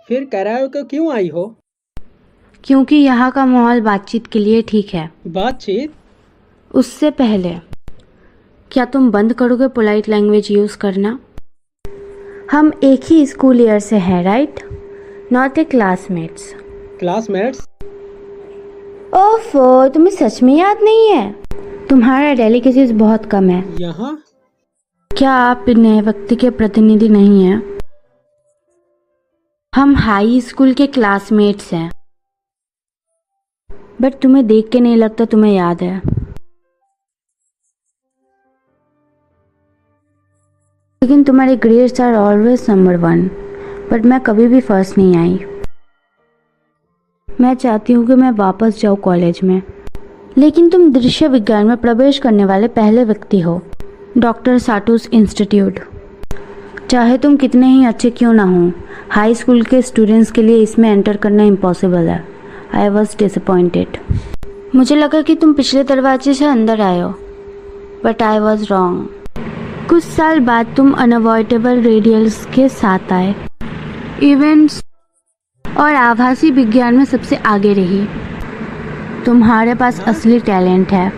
फिर कराओके क्यों आई हो? क्योंकि यहाँ का माहौल बातचीत के लिए ठीक है। बातचीत? उससे पहले क्या तुम बंद करोगे पोलाइट लैंग्वेज यूज करना? हम एक ही स्कूल ईयर से हैं, right? Not a classmates. Classmates? ओफो, तुम्हें सच में याद नहीं है? तुम्हारा डेलिकेसीज बहुत कम है। यहाँ? क्या आप नए व्यक्ति के प्रतिनिधि नहीं हैं? हम हाई स्कूल के क्लासमेट्स हैं। बट तुम्हें देख के नहीं लगता तुम्हें याद है। लेकिन तुम्हारे grades are always number 1, but मैं कभी भी फर्स्ट नहीं आई। मैं चाहती हूँ कि मैं वापस जाऊँ कॉलेज में, लेकिन तुम दृश्य विज्ञान में प्रवेश करने वाले पहले व्यक्ति हो। डॉक्टर साटोस इंस्टीट्यूट। चाहे तुम कितने ही अच्छे क्यों ना हो, हाई स्कूल के स्टूडेंट्स के लिए इसमें एंटर करना इम्पॉसिबल है। I was disappointed. मुझे लगा कि तुम पिछले दरवाजे से अंदर आए हो, बट आई वॉज रॉन्ग। कुछ साल बाद तुम अनअवॉइडेबल रेडियल्स के साथ आए, इवेंट्स और आभासी विज्ञान में सबसे आगे रही। तुम्हारे पास असली टैलेंट है।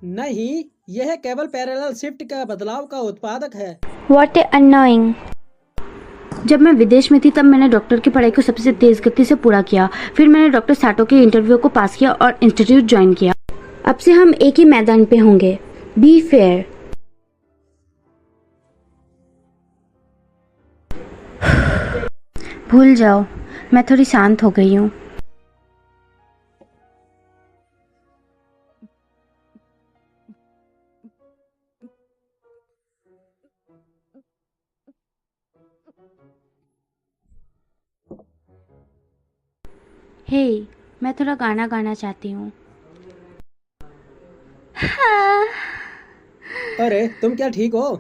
नहीं, यह केवल पैरेलल शिफ्ट का बदलाव का उत्पादक है। What a annoying। जब मैं विदेश में थी तब मैंने डॉक्टर की पढ़ाई को सबसे तेज गति से पूरा किया। फिर मैंने डॉक्टर साटो के इंटरव्यू को पास किया और इंस्टीट्यूट ज्वाइन किया। अब से हम एक ही मैदान पे होंगे। Be fair. भूल जाओ, मैं थोड़ी शांत हो गई हूँ। हे, मैं थोड़ा गाना गाना चाहती हूँ। हाँ। अरे तुम क्या ठीक हो?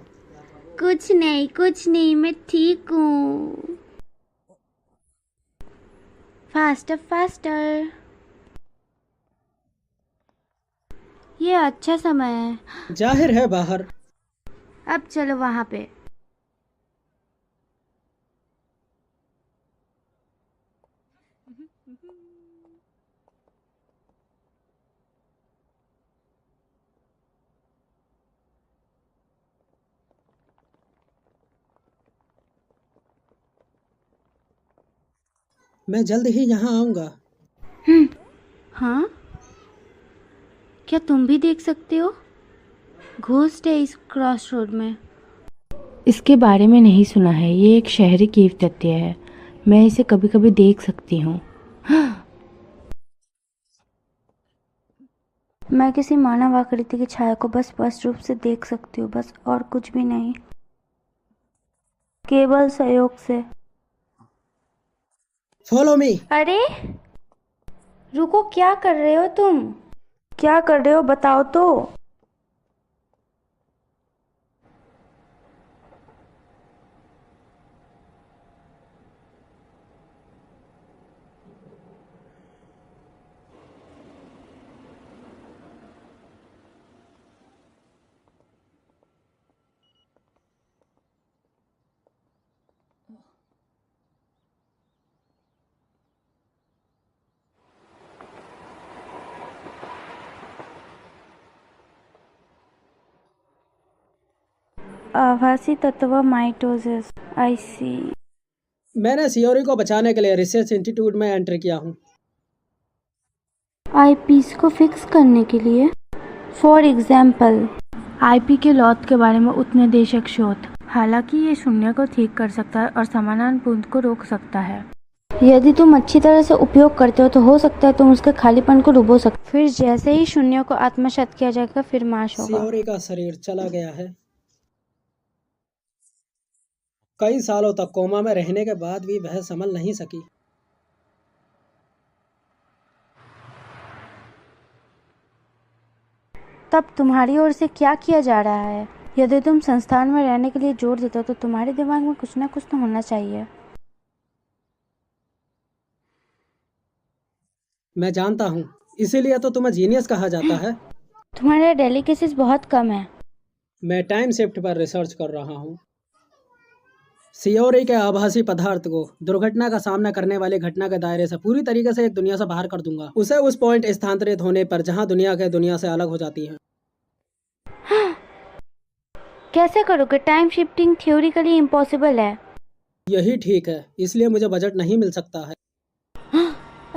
कुछ नहीं, मैं ठीक हूँ। Faster faster. ये अच्छा समय है। जाहिर है बाहर। अब चलो वहाँ पे। मैं जल्द ही यहाँ आऊँगा। हाँ, क्या तुम भी देख सकते हो? घोस्ट है इस क्रॉस रोड में। इसके बारे में नहीं सुना है। ये एक शहरी कीव तथ्य है। मैं इसे कभी कभी देख सकती हूँ। मैं किसी मानव आकृति की छाया को बस स्पष्ट रूप से देख सकती हूँ, बस, और कुछ भी नहीं, केवल सहयोग से। Follow me. अरे रुको, क्या कर रहे हो तुम? क्या कर रहे हो बताओ तो। आभासी तत्व माइटोसिस। आई सी। मैंने सियोरी को बचाने के लिए रिसर्च इंस्टीट्यूट में एंटर किया हूँ। आईपीस को फिक्स करने के लिए। फॉर एग्जाम्पल, आईपी के लॉट के बारे में उपनिदेशक शोध। हालांकि ये शून्य को ठीक कर सकता है और समानांतर को रोक सकता है। यदि तुम अच्छी तरह से उपयोग करते हो तो हो सकता है तुम उसके खालीपन को डुबो सकते। फिर जैसे ही शून्य को आत्मसात किया जाएगा फिर नाश होगा। सियोरी का शरीर चला गया है। कई सालों तक कोमा में रहने के बाद भी वह संभल नहीं सकी। तब तुम्हारी ओर से क्या किया जा रहा है? यदि तुम संस्थान में रहने के लिए जोर देते हो तो तुम्हारे दिमाग में कुछ ना कुछ तो होना चाहिए। मैं जानता हूँ, इसीलिए तो तुम्हें जीनियस कहा जाता है। तुम्हारा डेलिकेसीज बहुत कम है। मैं टाइम शिफ्ट पर रिसर्च कर रहा हूँ। सियोरी के आभासी पदार्थ को दुर्घटना का सामना करने वाली घटना के दायरे से पूरी तरीके से एक दुनिया से बाहर कर दूंगा। उसे उस पॉइंट स्थानांतरित होने पर जहाँ दुनिया से अलग हो जाती है। कैसे करोगे? टाइम शिफ्टिंग थ्योरिकली इम्पॉसिबल है। यही ठीक है, इसलिए मुझे बजट नहीं मिल सकता है।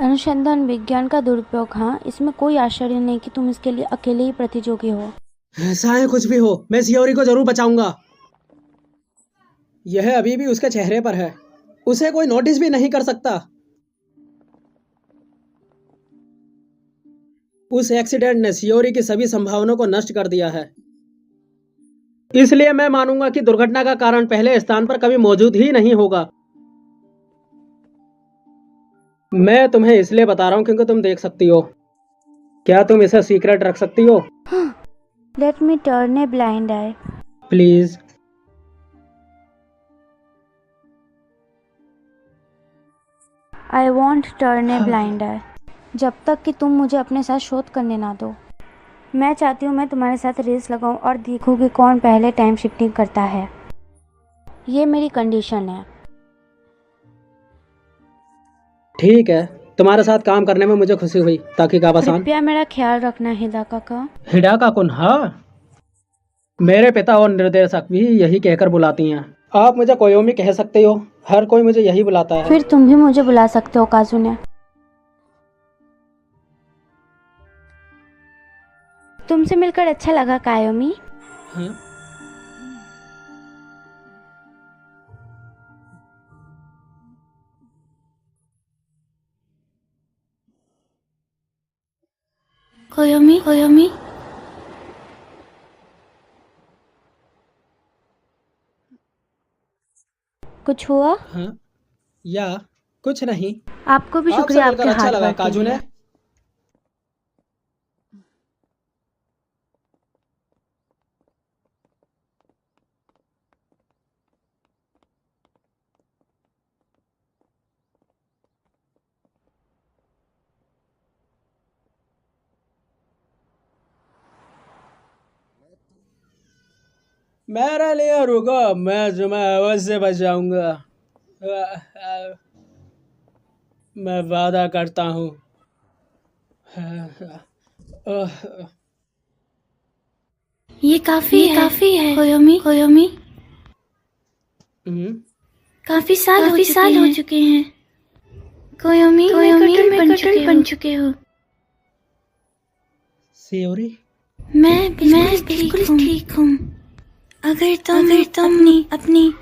अनुसंधान विज्ञान का दुरुपयोग। हाँ, इसमें कोई आश्चर्य नहीं कि तुम इसके लिए अकेले ही प्रतियोगी हो। ऐसा है कुछ भी हो, मैं सियोरी को जरूर बचाऊंगा। यह अभी भी उसके चेहरे पर है। उसे कोई नोटिस भी नहीं कर सकता। उस एक्सीडेंट ने सियोरी की सभी संभावनाओं को नष्ट कर दिया है। इसलिए मैं मानूंगा कि दुर्घटना का कारण पहले स्थान पर कभी मौजूद ही नहीं होगा। मैं तुम्हें इसलिए बता रहा हूँ क्योंकि तुम देख सकती हो। क्या तुम इसे सीक्रेट रख सकती हो? Let me turn a blind eye. Please. I want turn a blind eye. जब तक कि तुम मुझे अपने साथ शोध करने ना दो। मैं चाहती हूँ मैं तुम्हारे साथ रेस लगाऊं और देखूं कि कौन पहले टाइम शिफ्टिंग करता है। ये मेरी कंडीशन है। ठीक है, तुम्हारे साथ काम करने में मुझे खुशी हुई। ताकि काबासान। कृपया मेरा ख्याल रखना हिदाका का। हिडाका कुन, हाँ। मेरे पिता और निर्देशक भी यही कहकर बुलाती हैं। आप मुझे कोयोमी कह सकते हो। हर कोई मुझे यही बुलाता है। फिर तुम भी मुझे बुला सकते हो काजुने। तुमसे मिलकर अच्छा लगा कायोमी। हाँ? कोयोमी कोयोमी कुछ हुआ? हाँ? या कुछ नहीं। आपको भी आपसे शुक्रिया मिलकर आपके अच्छा हार्ड लगा वर्क के काजुने। लिए। मेरे लिए रुको, मैं तुम्हें अवश्य बचाऊंगा। मैं वादा करता हूँ। ये काफी है कोयोमी कोयोमी। हम्म, काफी साल हो चुके हैं। कोयोमी तुम कटल बन चुके हो। सियोरी। मैं बिल्कुल ठीक हूँ। अगर तुम अपनी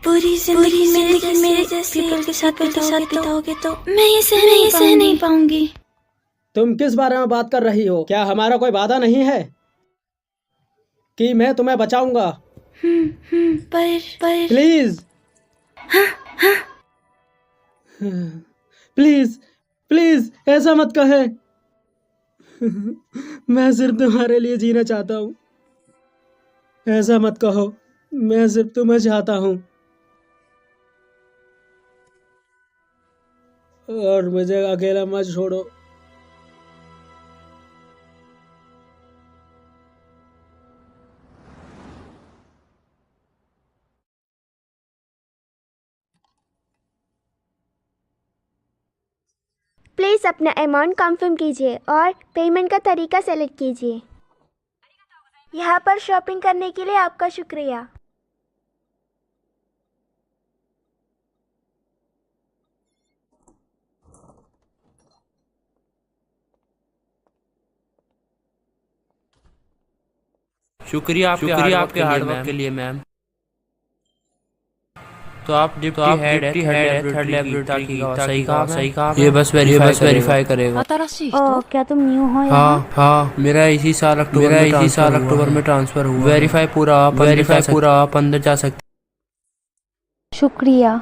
पूरी जिंदगी मेरे जैसे पीपल के साथ बिताओगे तो मैं ये सह नहीं पाऊंगी। तुम किस बारे में बात कर रही हो? क्या हमारा कोई वादा नहीं है कि मैं तुम्हें बचाऊंगा? पर प्लीज। प्लीज प्लीज ऐसा मत कहे। मैं सिर्फ तुम्हारे लिए जीना चाहता हूँ। ऐसा मत कहो। मैं सिर्फ तुम्हें चाहता हूँ और मुझे अकेला मत छोड़ो। प्लीज़ अपना अमाउंट कंफर्म कीजिए और पेमेंट का तरीका सेलेक्ट कीजिए। यहाँ पर शॉपिंग करने के लिए आपका शुक्रिया। शुक्रिया आपके हार्ड वर्क के लिए मैम। तो आप डिप्टी हेड थर्ड लैबोरेटरी की। सही कहा। ये बस वेरीफाई करेगा। ओ, क्या तुम न्यू हो यहाँ? हाँ मेरा इसी साल अक्टूबर में ट्रांसफर हुआ। वेरीफाई पूरा आप अंदर जा सकते। शुक्रिया।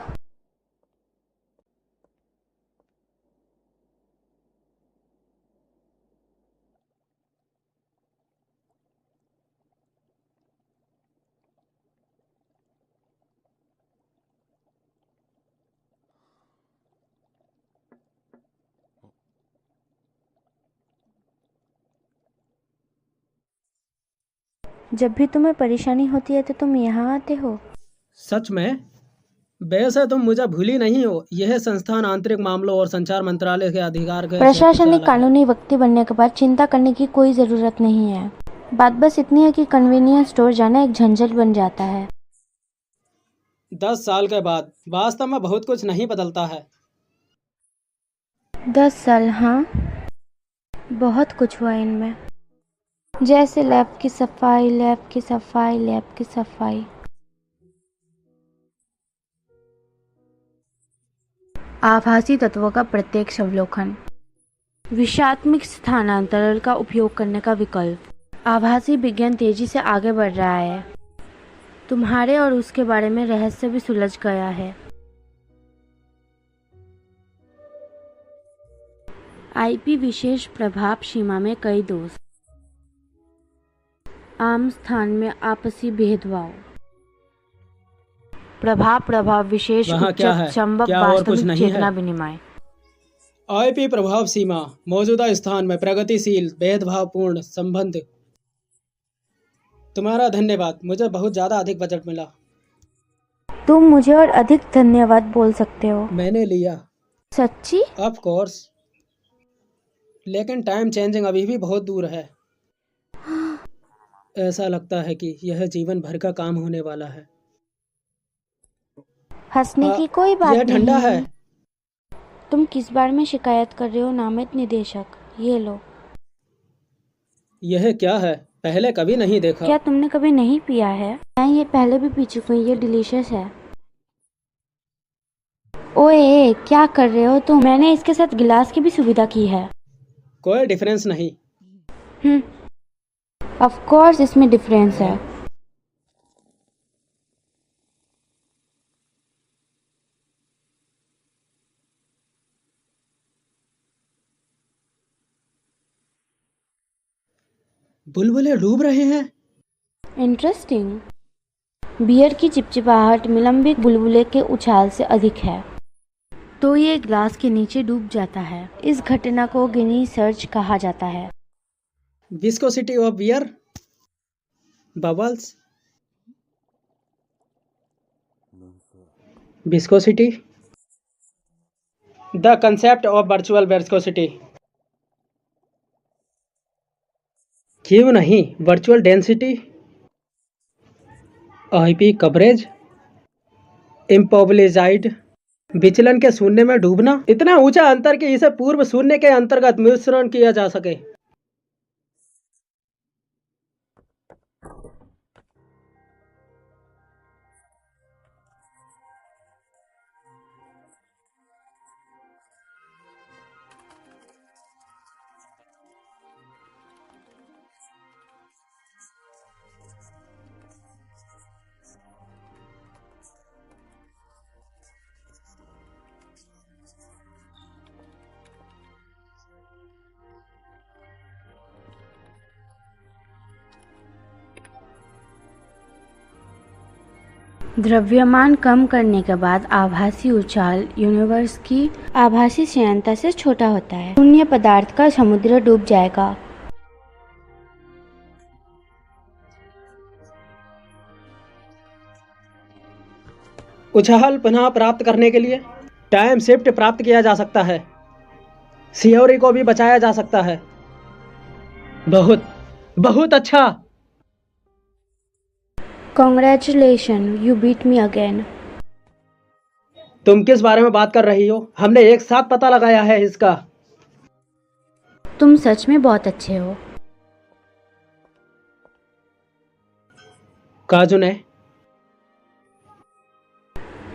जब भी तुम्हें परेशानी होती है तो तुम यहाँ आते हो? सच में? वैसे तुम मुझे भूली नहीं हो। यह संस्थान आंतरिक मामलों और संचार मंत्रालय के अधिकार के प्रशासनिक कानूनी व्यक्ति बनने के बाद चिंता करने की कोई जरूरत नहीं है। बात बस इतनी है कि कन्वीनियंस स्टोर जाना एक झंझट बन जाता है। 10 साल के बाद वास्तव में बहुत कुछ नहीं बदलता है। 10 साल, हाँ बहुत कुछ हुआ इनमें। जैसे लैब की सफाई। आभासी तत्वों का प्रत्यक्ष अवलोकन। विषात्मक स्थानांतरण का उपयोग करने का विकल्प। आभासी विज्ञान तेजी से आगे बढ़ रहा है। तुम्हारे और उसके बारे में रहस्य भी सुलझ गया है। आईपी विशेष प्रभाव सीमा में कई दोष। आम स्थान में आपसी भेदभाव। प्रभाव विशेष वहाँ क्या है? उच्चक संभव क्या और कुछ वास्तविक नहीं है? चेतना विनिमय। आईपी प्रभाव सीमा मौजूदा स्थान में प्रगतिशील भेदभावपूर्ण संबंध। तुम्हारा धन्यवाद, मुझे बहुत ज्यादा अधिक बजट मिला। तुम मुझे और अधिक धन्यवाद बोल सकते हो। मैंने लिया। सच्ची? ऑफ कोर्स, लेकिन टाइम चेंजिंग अभी भी बहुत दूर है। ऐसा लगता है कि यह जीवन भर का काम होने वाला है। हंसने की कोई बात यह नहीं ठंडा है। तुम किस बारे में शिकायत कर रहे हो नामित निदेशक? ये लो। यह क्या है? पहले कभी नहीं देखा। क्या तुमने कभी नहीं पिया है? मैं ये पहले भी पी चुकी हूँ, ये डिलीशियस है। ओए, क्या कर रहे हो तुम? मैंने इसके साथ गिलास की भी सुविधा की है। कोई डिफरेंस नहीं। ऑफ कोर्स इसमें डिफरेंस है। बुलबुले डूब रहे हैं। इंटरेस्टिंग। बियर की चिपचिपाहट निलंबित बुलबुले के उछाल से अधिक है, तो ये ग्लास के नीचे डूब जाता है। इस घटना को गिनी सर्च कहा जाता है। Viscosity of beer, bubbles, viscosity, the concept of virtual viscosity. क्यों नहीं? वर्चुअल डेंसिटी, आईपी कवरेज, इम्पोबलिजाइड, विचलन के शून्य में डूबना, इतना ऊंचा अंतर कि इसे पूर्व शून्य के अंतर्गत मिश्रण किया जा सके। द्रव्यमान कम करने के बाद आभासी उछाल यूनिवर्स की आभासी श्यानता से छोटा होता है। शून्य पदार्थ का समुद्र डूब जाएगा। उछाल पुनः प्राप्त करने के लिए टाइम शिफ्ट प्राप्त किया जा सकता है। सियोरी को भी बचाया जा सकता है। बहुत बहुत अच्छा। Congratulation, you beat me again. तुम किस बारे में बात कर रही हो? हमने एक साथ पता लगाया है इसका। तुम सच में बहुत अच्छे हो। काजू ने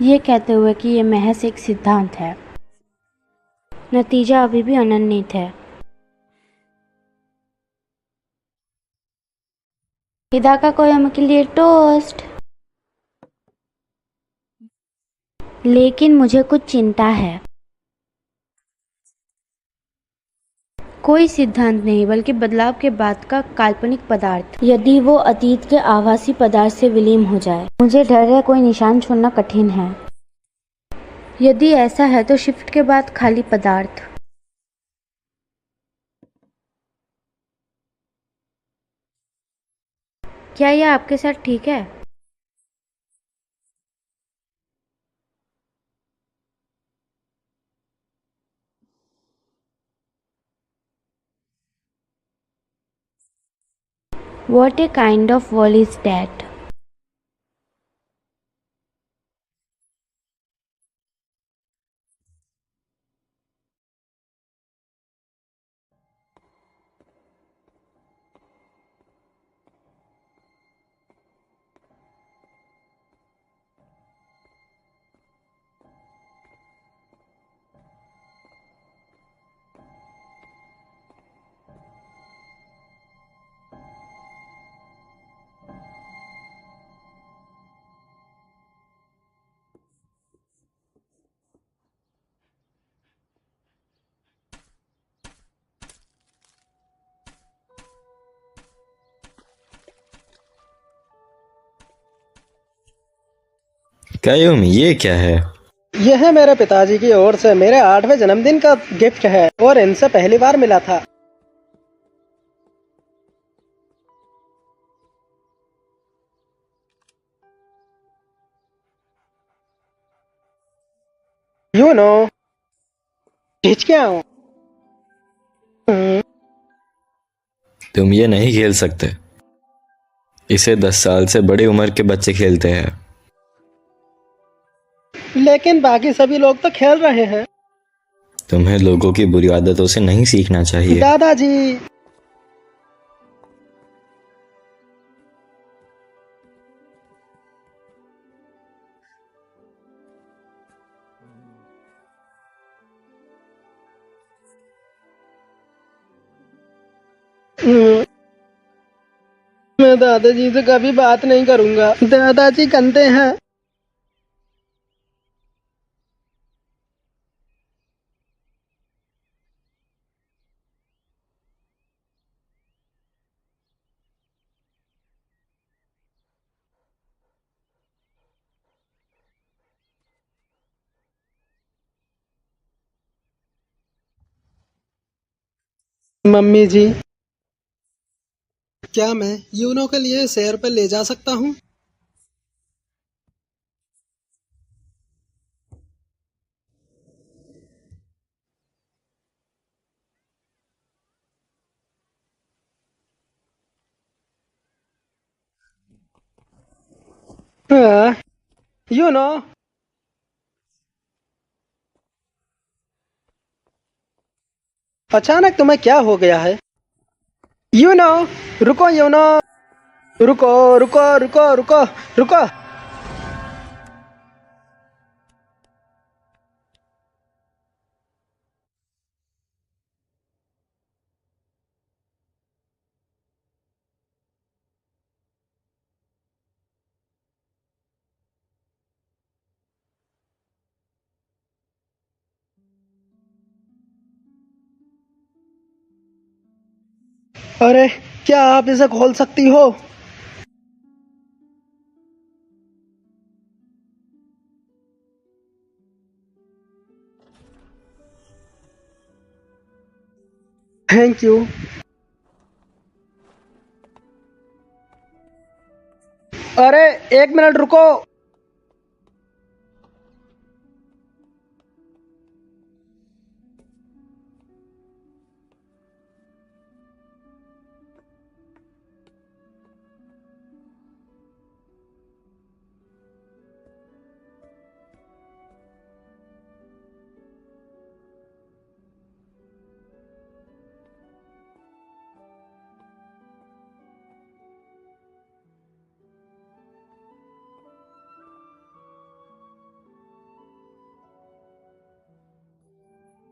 ये कहते हुए कि ये महज एक सिद्धांत है, नतीजा अभी भी अनन्वित है। हिदाका कोयामा के लिए टोस्ट। लेकिन मुझे कुछ चिंता है। कोई सिद्धांत नहीं, बल्कि बदलाव के बाद का काल्पनिक पदार्थ, यदि वो अतीत के आभासी पदार्थ से विलीन हो जाए। मुझे डर है कोई निशान छोड़ना कठिन है। यदि ऐसा है तो शिफ्ट के बाद खाली पदार्थ। क्या यह आपके साथ ठीक है? What a kind of wall is that? कायोमी, ये क्या है? यह है मेरे पिताजी की ओर से मेरे 8वें जन्मदिन का गिफ्ट है और इनसे पहली बार मिला था। यू नो, खींच के आओ। तुम ये नहीं खेल सकते। इसे 10 साल से बड़ी उम्र के बच्चे खेलते हैं। लेकिन बाकी सभी लोग तो खेल रहे हैं। तुम्हें लोगों की बुरी आदतों से नहीं सीखना चाहिए। दादाजी, मैं दादाजी से कभी बात नहीं करूंगा। दादाजी गंदे हैं। मम्मी जी, क्या मैं यूनो के लिए सैर पर ले जा सकता हूँ? यूनो, अचानक तुम्हें क्या हो गया है? यूनो, रुको यूनो, रुको रुको रुको रुको रुको। अरे, क्या आप इसे खोल सकती हो? Thank you. अरे, 1 मिनट रुको।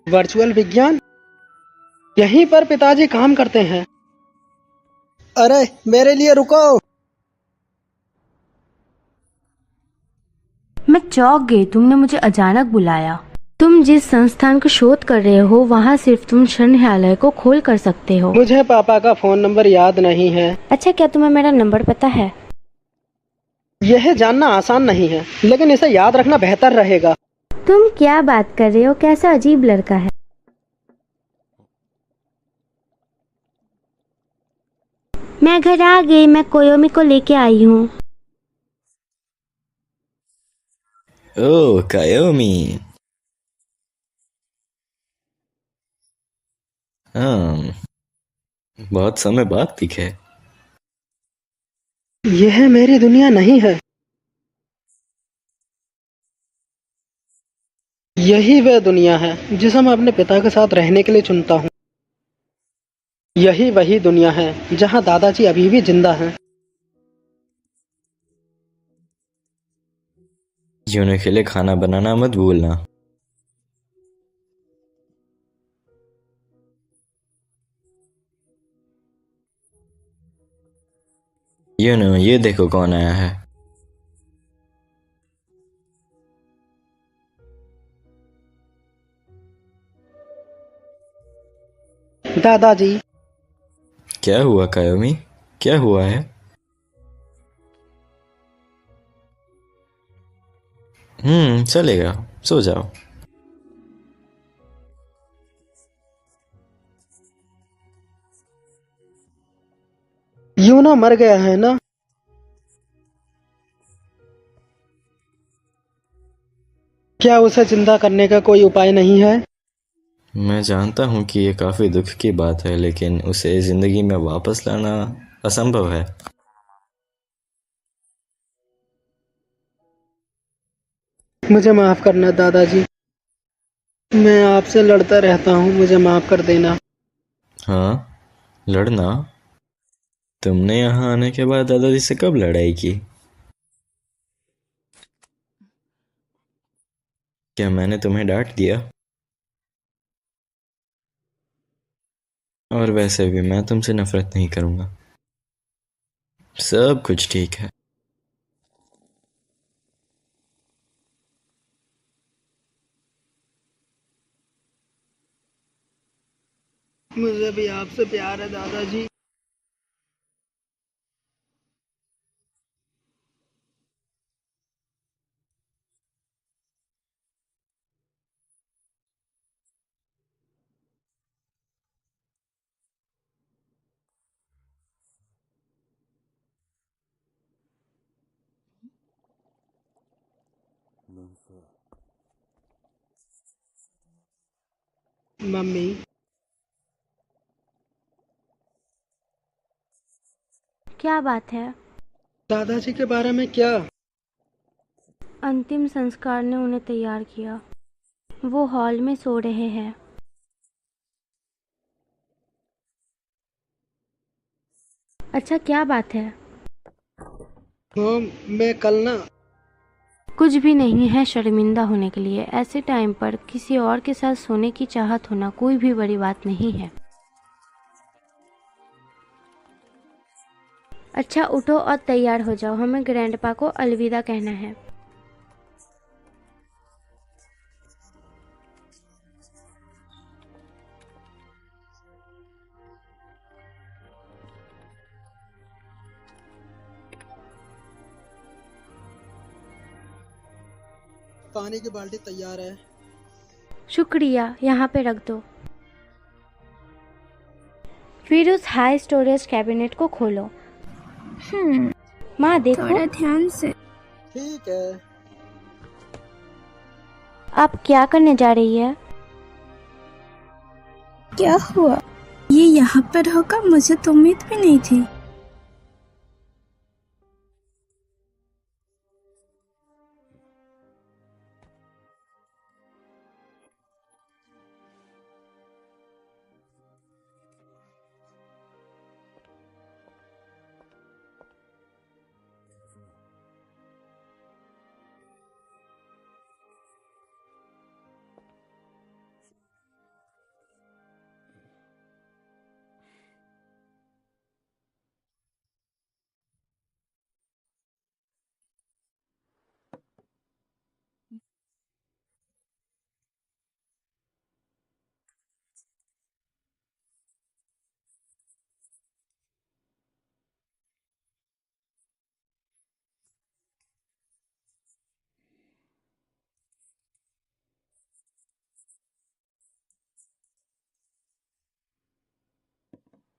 वर्चुअल विज्ञान, यहीं पर पिताजी काम करते हैं। अरे, मेरे लिए रुको। मैं चौंक गई, तुमने मुझे अचानक बुलाया। तुम जिस संस्थान को शोध कर रहे हो वहाँ सिर्फ तुम संग्रहालय को खोल कर सकते हो। मुझे पापा का फोन नंबर याद नहीं है। अच्छा, क्या तुम्हें मेरा नंबर पता है? यह जानना आसान नहीं है, लेकिन इसे याद रखना बेहतर रहेगा। तुम क्या बात कर रहे हो? कैसा अजीब लड़का है। मैं घर आ गई, मैं कोयोमी को लेके आई हूँ। ओह कायोमी, हाँ, बहुत समय बाद दिखे। यह मेरी दुनिया नहीं है। यही वह दुनिया है जिसे मैं अपने पिता के साथ रहने के लिए चुनता हूँ। यही वही दुनिया है जहाँ दादाजी अभी भी जिंदा हैं। यूनो के लिए खाना बनाना मत भूलना। यूनो, ये देखो कौन आया है। दादाजी, क्या हुआ कायोमी, क्या हुआ है? चलेगा, सो जाओ। यूं ना मर गया है ना? क्या उसे जिंदा करने का कोई उपाय नहीं है? मैं जानता हूँ कि ये काफी दुख की बात है, लेकिन उसे जिंदगी में वापस लाना असंभव है। मुझे माफ करना दादाजी, मैं आपसे लड़ता रहता हूँ, मुझे माफ कर देना। हाँ, लड़ना? तुमने यहाँ आने के बाद दादाजी से कब लड़ाई की? क्या मैंने तुम्हें डांट दिया? और वैसे भी मैं तुमसे नफरत नहीं करूंगा। सब कुछ ठीक है। मुझे भी आपसे प्यार है दादाजी। मम्मी, क्या बात है? दादाजी के बारे में क्या? अंतिम संस्कार ने उन्हें तैयार किया। वो हॉल में सो रहे हैं। अच्छा, क्या बात है? मॉम, मैं कल ना। कुछ भी नहीं है शर्मिंदा होने के लिए। ऐसे टाइम पर किसी और के साथ सोने की चाहत होना कोई भी बड़ी बात नहीं है। अच्छा, उठो और तैयार हो जाओ, हमें ग्रैंडपा को अलविदा कहना है। पानी की बाल्टी तैयार है। शुक्रिया, यहाँ पे रख दो। फिर उस हाई स्टोरेज कैबिनेट को खोलो। माँ देखो। थोड़ा ध्यान से। ठीक है। आप क्या करने जा रही है? क्या हुआ? ये यहाँ पर होगा, मुझे तो उम्मीद भी नहीं थी।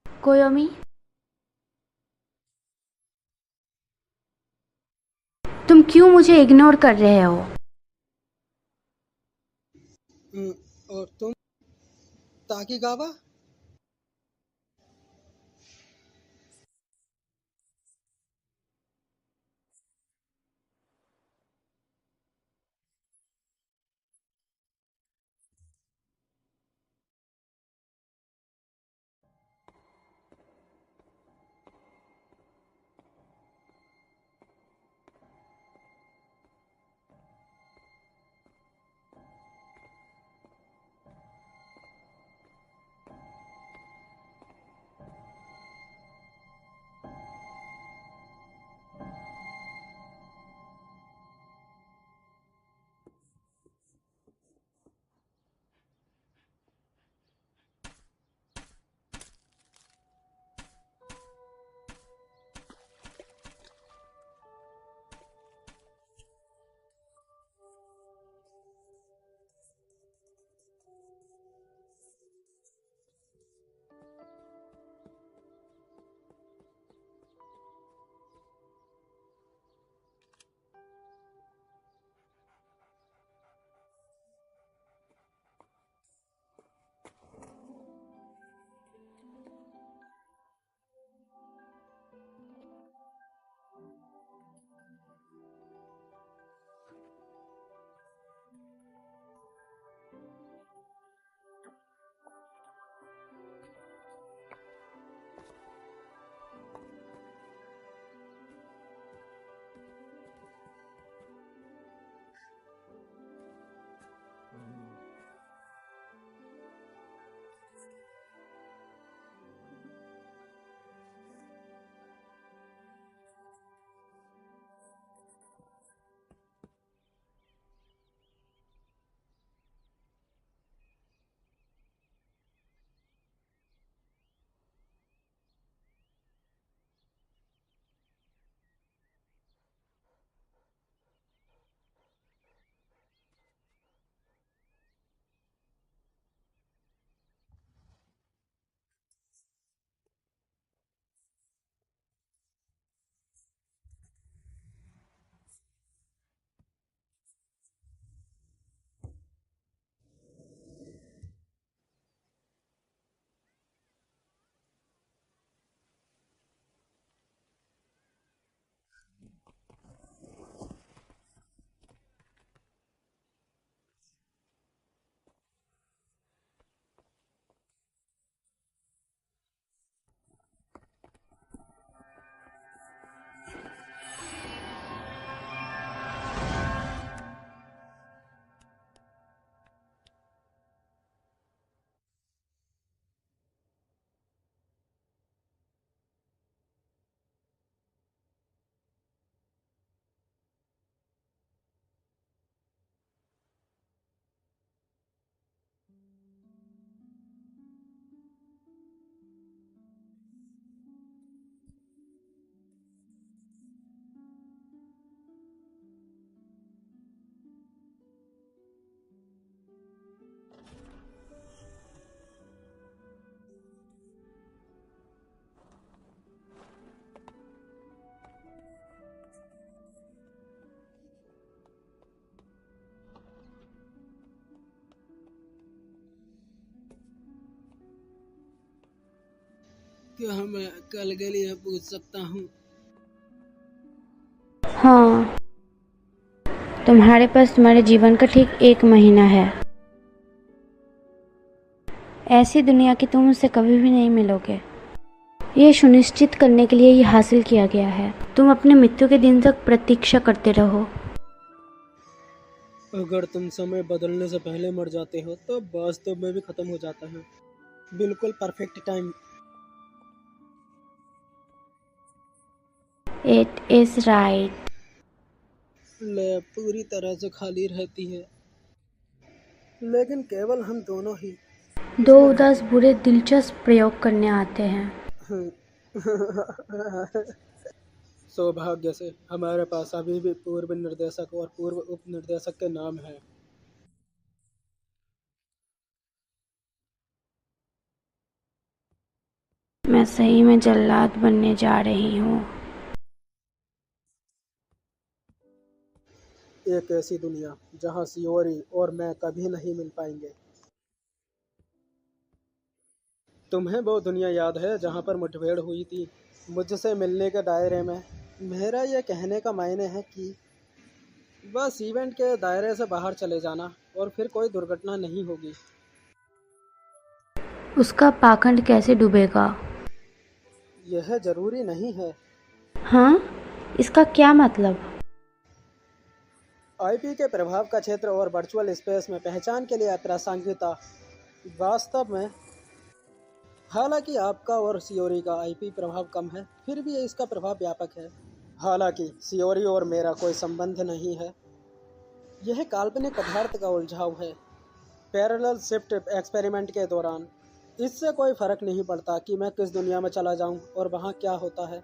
कोयोमी, तुम क्यों मुझे इग्नोर कर रहे हो? और तुम? ताकीगावा? क्या मैं कल के लिए पूछ सकता हूँ? हाँ, तुम्हारे पास तुम्हारे जीवन का ठीक 1 महीना है। ऐसी दुनिया की तुम उससे कभी भी नहीं मिलोगे। ये सुनिश्चित करने के लिए ये हासिल किया गया है। तुम अपने मृत्यु के दिन तक प्रतीक्षा करते रहो। अगर तुम समय बदलने से पहले मर जाते हो तो वास्तव में भी खत्म हो जाता है। बिल्कुल perfect time. It is right. Lab पूरी तरह से खाली रहती है, लेकिन केवल हम दोनों ही। 2 उदास बुरे दिलचस्प प्रयोग करने आते हैं। सौभाग्य से हमारे पास अभी भी पूर्व निर्देशक और पूर्व उप निर्देशक के नाम हैं। मैं सही में जल्लाद बनने जा रही हूँ। एक ऐसी दुनिया जहाँ सियोरी और मैं कभी नहीं मिल पाएंगे। तुम्हें वो दुनिया याद है जहाँ पर मुठभेड़ हुई थी मुझसे मिलने के दायरे में? मेरा यह कहने का मायने है कि बस इवेंट के दायरे से बाहर चले जाना और फिर कोई दुर्घटना नहीं होगी। उसका पाखंड कैसे डूबेगा? यह जरूरी नहीं है। हाँ, इसका क्या मतलब? आईपी के प्रभाव का क्षेत्र और वर्चुअल स्पेस में पहचान के लिए अप्रासंगिकता वास्तव में, हालांकि आपका और सियोरी का आईपी प्रभाव कम है, फिर भी इसका प्रभाव व्यापक है। हालांकि सियोरी और मेरा कोई संबंध नहीं है। यह काल्पनिक पदार्थ का उलझाव है। पैरेलल शिफ्ट एक्सपेरिमेंट के दौरान इससे कोई फर्क नहीं पड़ता कि मैं किस दुनिया में चला जाऊं और वहां क्या होता है।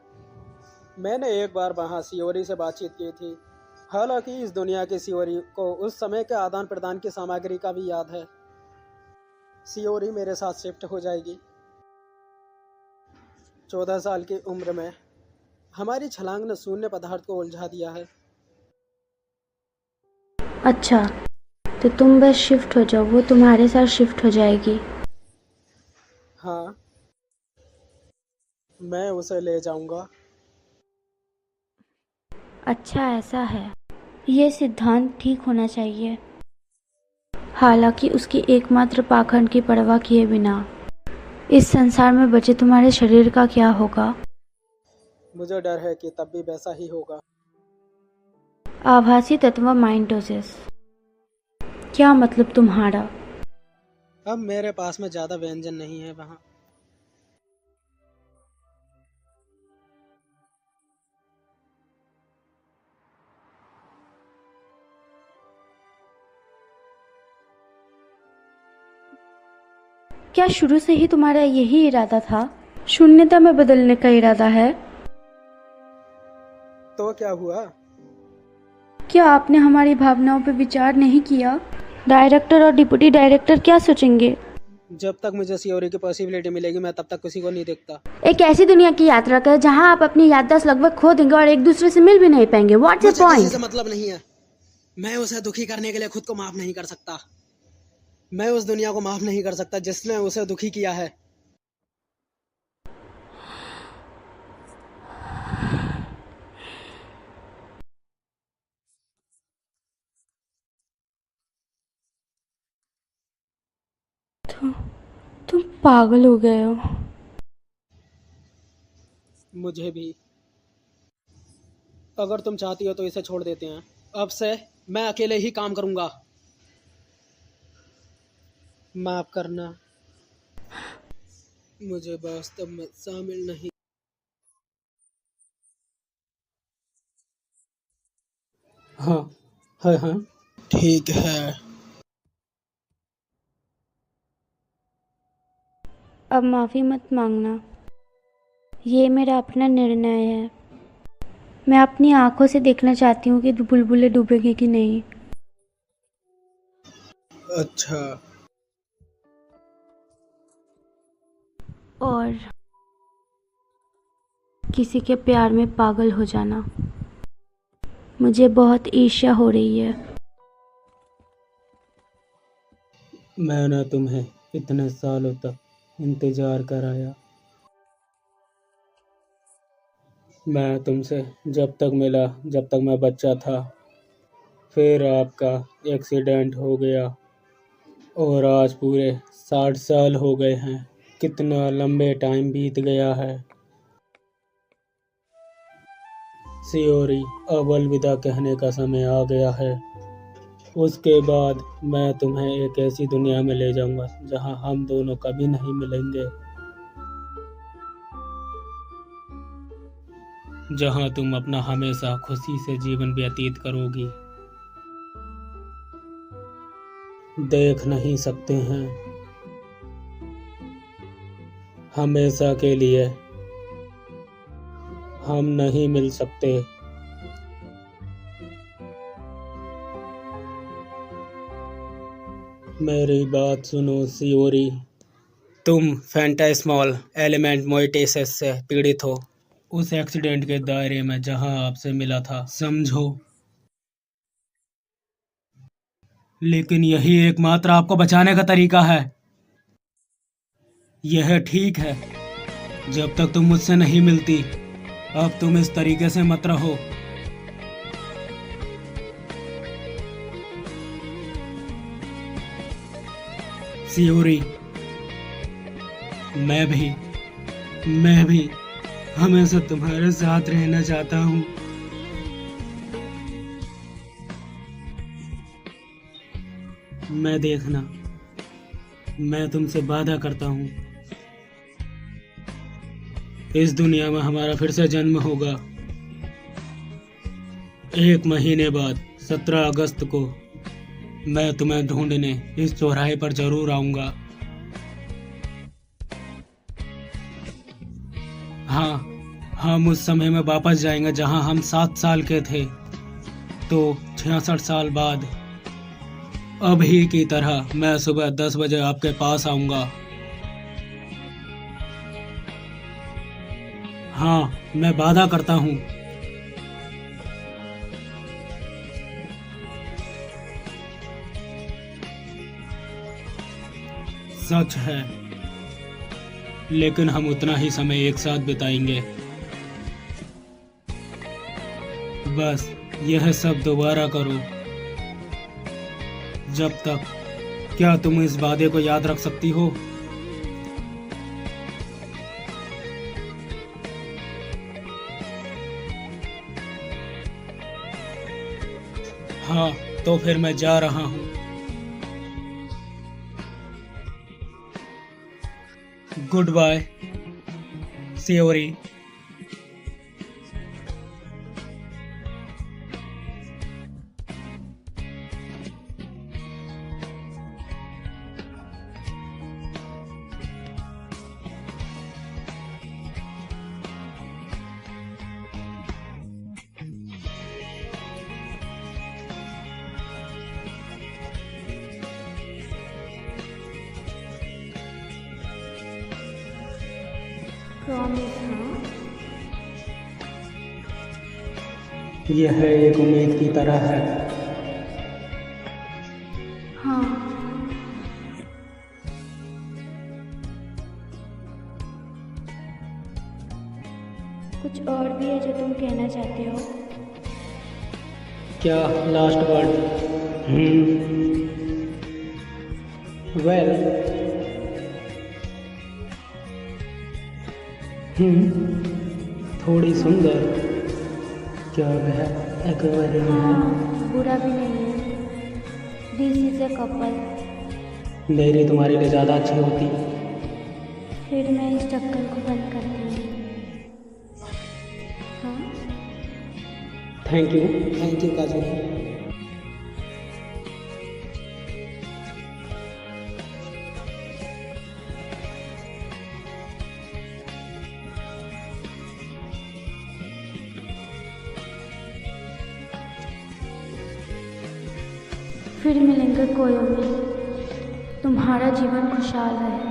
मैंने एक बार वहां सियोरी से बातचीत की थी। हालांकि इस दुनिया की सियोरी को उस समय के आदान प्रदान की सामग्री का भी याद है। सियोरी मेरे साथ शिफ्ट हो जाएगी। 14 साल की उम्र में हमारी छलांग ने शून्य पदार्थ को उलझा दिया है। अच्छा, तो तुम बस शिफ्ट हो जाओ, वो तुम्हारे साथ शिफ्ट हो जाएगी। हाँ, मैं उसे ले जाऊंगा। अच्छा, ऐसा है। ये सिद्धांत ठीक होना चाहिए। हालांकि उसकी एकमात्र पाखंड की परवाह किए बिना इस संसार में बचे तुम्हारे शरीर का क्या होगा? मुझे डर है कि तब भी वैसा ही होगा। आभासी तत्व माइंडोसिस। क्या मतलब तुम्हारा? अब मेरे पास में ज्यादा व्यंजन नहीं है वहाँ। क्या शुरू से ही तुम्हारा यही इरादा था? शून्यता में बदलने का इरादा है? तो क्या हुआ? क्या आपने हमारी भावनाओं पर विचार नहीं किया? डायरेक्टर और डिप्टी डायरेक्टर क्या सोचेंगे? जब तक मुझे सियोरी की पॉसिबिलिटी मिलेगी मैं तब तक किसी को नहीं देखता। एक ऐसी दुनिया की यात्रा कर जहां आप अपनी याददाश्त लगभग खो देंगे और एक दूसरे से मिल भी नहीं पाएंगे। व्हाट्स द मुझे किसी से पॉइंट? मतलब नहीं है। मैं उसे दुखी करने के लिए खुद को माफ नहीं कर सकता। मैं उस दुनिया को माफ नहीं कर सकता जिसने उसे दुखी किया है। तुम पागल हो गए हो। मुझे भी। अगर तुम चाहती हो तो इसे छोड़ देते हैं। अब से मैं अकेले ही काम करूंगा। माफ करना, मुझे वास्तव में शामिल नहीं। हाँ हाँ, ठीक है। अब माफी मत मांगना। ये मेरा अपना निर्णय है। मैं अपनी आंखों से देखना चाहती हूँ कि बुलबुलें डूबेंगे कि नहीं। अच्छा। और किसी के प्यार में पागल हो जाना। मुझे बहुत ईर्ष्या हो रही है। मैंने तुम्हें इतने सालों तक इंतजार कराया। मैं तुमसे जब तक मिला जब तक मैं बच्चा था, फिर आपका एक्सीडेंट हो गया और आज पूरे 60 साल हो गए हैं। कितना लंबे टाइम बीत गया है। सियोरी, अब अलविदा कहने का समय आ गया है। उसके बाद मैं तुम्हें एक ऐसी दुनिया में ले जाऊंगा जहां हम दोनों कभी नहीं मिलेंगे, जहां तुम अपना हमेशा खुशी से जीवन व्यतीत करोगी। देख नहीं सकते हैं हमेशा के लिए, हम नहीं मिल सकते। मेरी बात सुनो सियोरी, तुम फैंटास्मल एलिमेंट मोइटेसिस से पीड़ित हो, उस एक्सीडेंट के दायरे में जहां आपसे मिला था, समझो। लेकिन यही एकमात्र आपको बचाने का तरीका है। यह ठीक है, जब तक तुम मुझसे नहीं मिलती, अब तुम इस तरीके से मत रहो। सियोरी, मैं भी हमेशा तुम्हारे साथ रहना चाहता हूँ। मैं देखना, मैं तुमसे वादा करता हूँ, इस दुनिया में हमारा फिर से जन्म होगा। 1 महीने बाद 17 अगस्त को मैं तुम्हें ढूंढने इस चौराहे पर जरूर आऊंगा। हाँ, हम उस समय में वापस जाएंगे जहां हम 7 साल के थे। तो 66 साल बाद अभी की तरह मैं सुबह 10 बजे आपके पास आऊंगा। हाँ, मैं वादा करता हूँ। सच है, लेकिन हम उतना ही समय एक साथ बिताएंगे। बस यह सब दोबारा करो। जब तक, क्या तुम इस वादे को याद रख सकती हो? हाँ, तो फिर मैं जा रहा हूँ। Goodbye Seori. यह एक उम्मीद की तरह है। हाँ, कुछ और भी है जो तुम कहना चाहते हो? क्या लास्ट वर्ड? वेल, थोड़ी सुंदर, क्या वह एक्वेरियम है? बुरा भी नहीं है। This is a couple. मेरी तुम्हारे लिए ज़्यादा अच्छी होती। फिर मैं इस चक्कर को बंद करती हूँ। हाँ, थैंक यू काजल। फिर मिलेंगे कोयोमी। तुम्हारा जीवन खुशहाल रहे।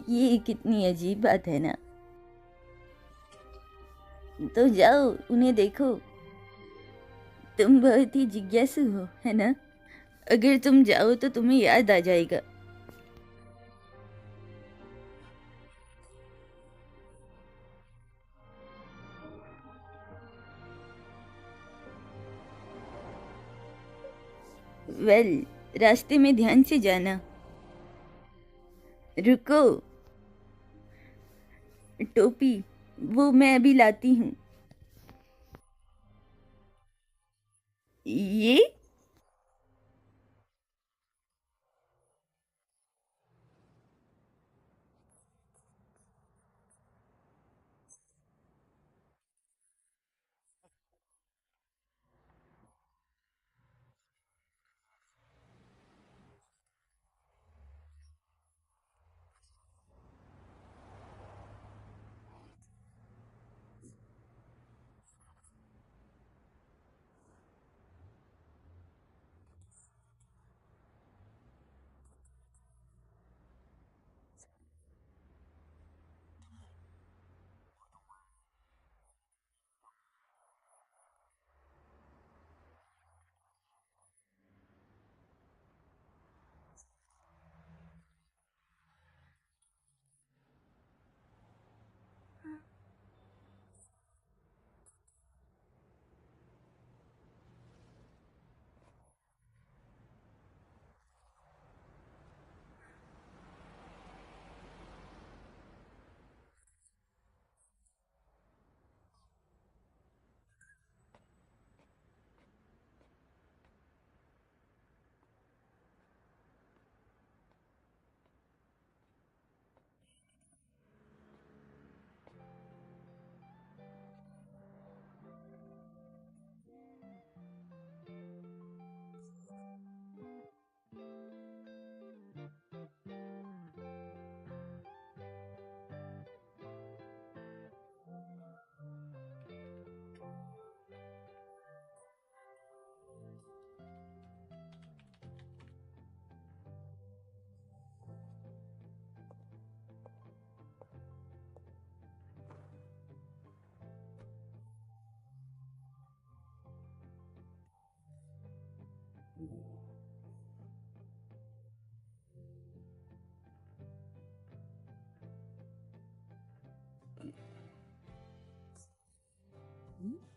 ये कितनी अजीब बात है ना। तो जाओ उन्हें देखो। तुम बहुत ही जिज्ञासु हो, है ना? अगर तुम जाओ तो तुम्हें याद आ जाएगा। वेल, रास्ते में ध्यान से जाना। रुको, टोपी वो मैं अभी लाती हूँ। ये हूँ।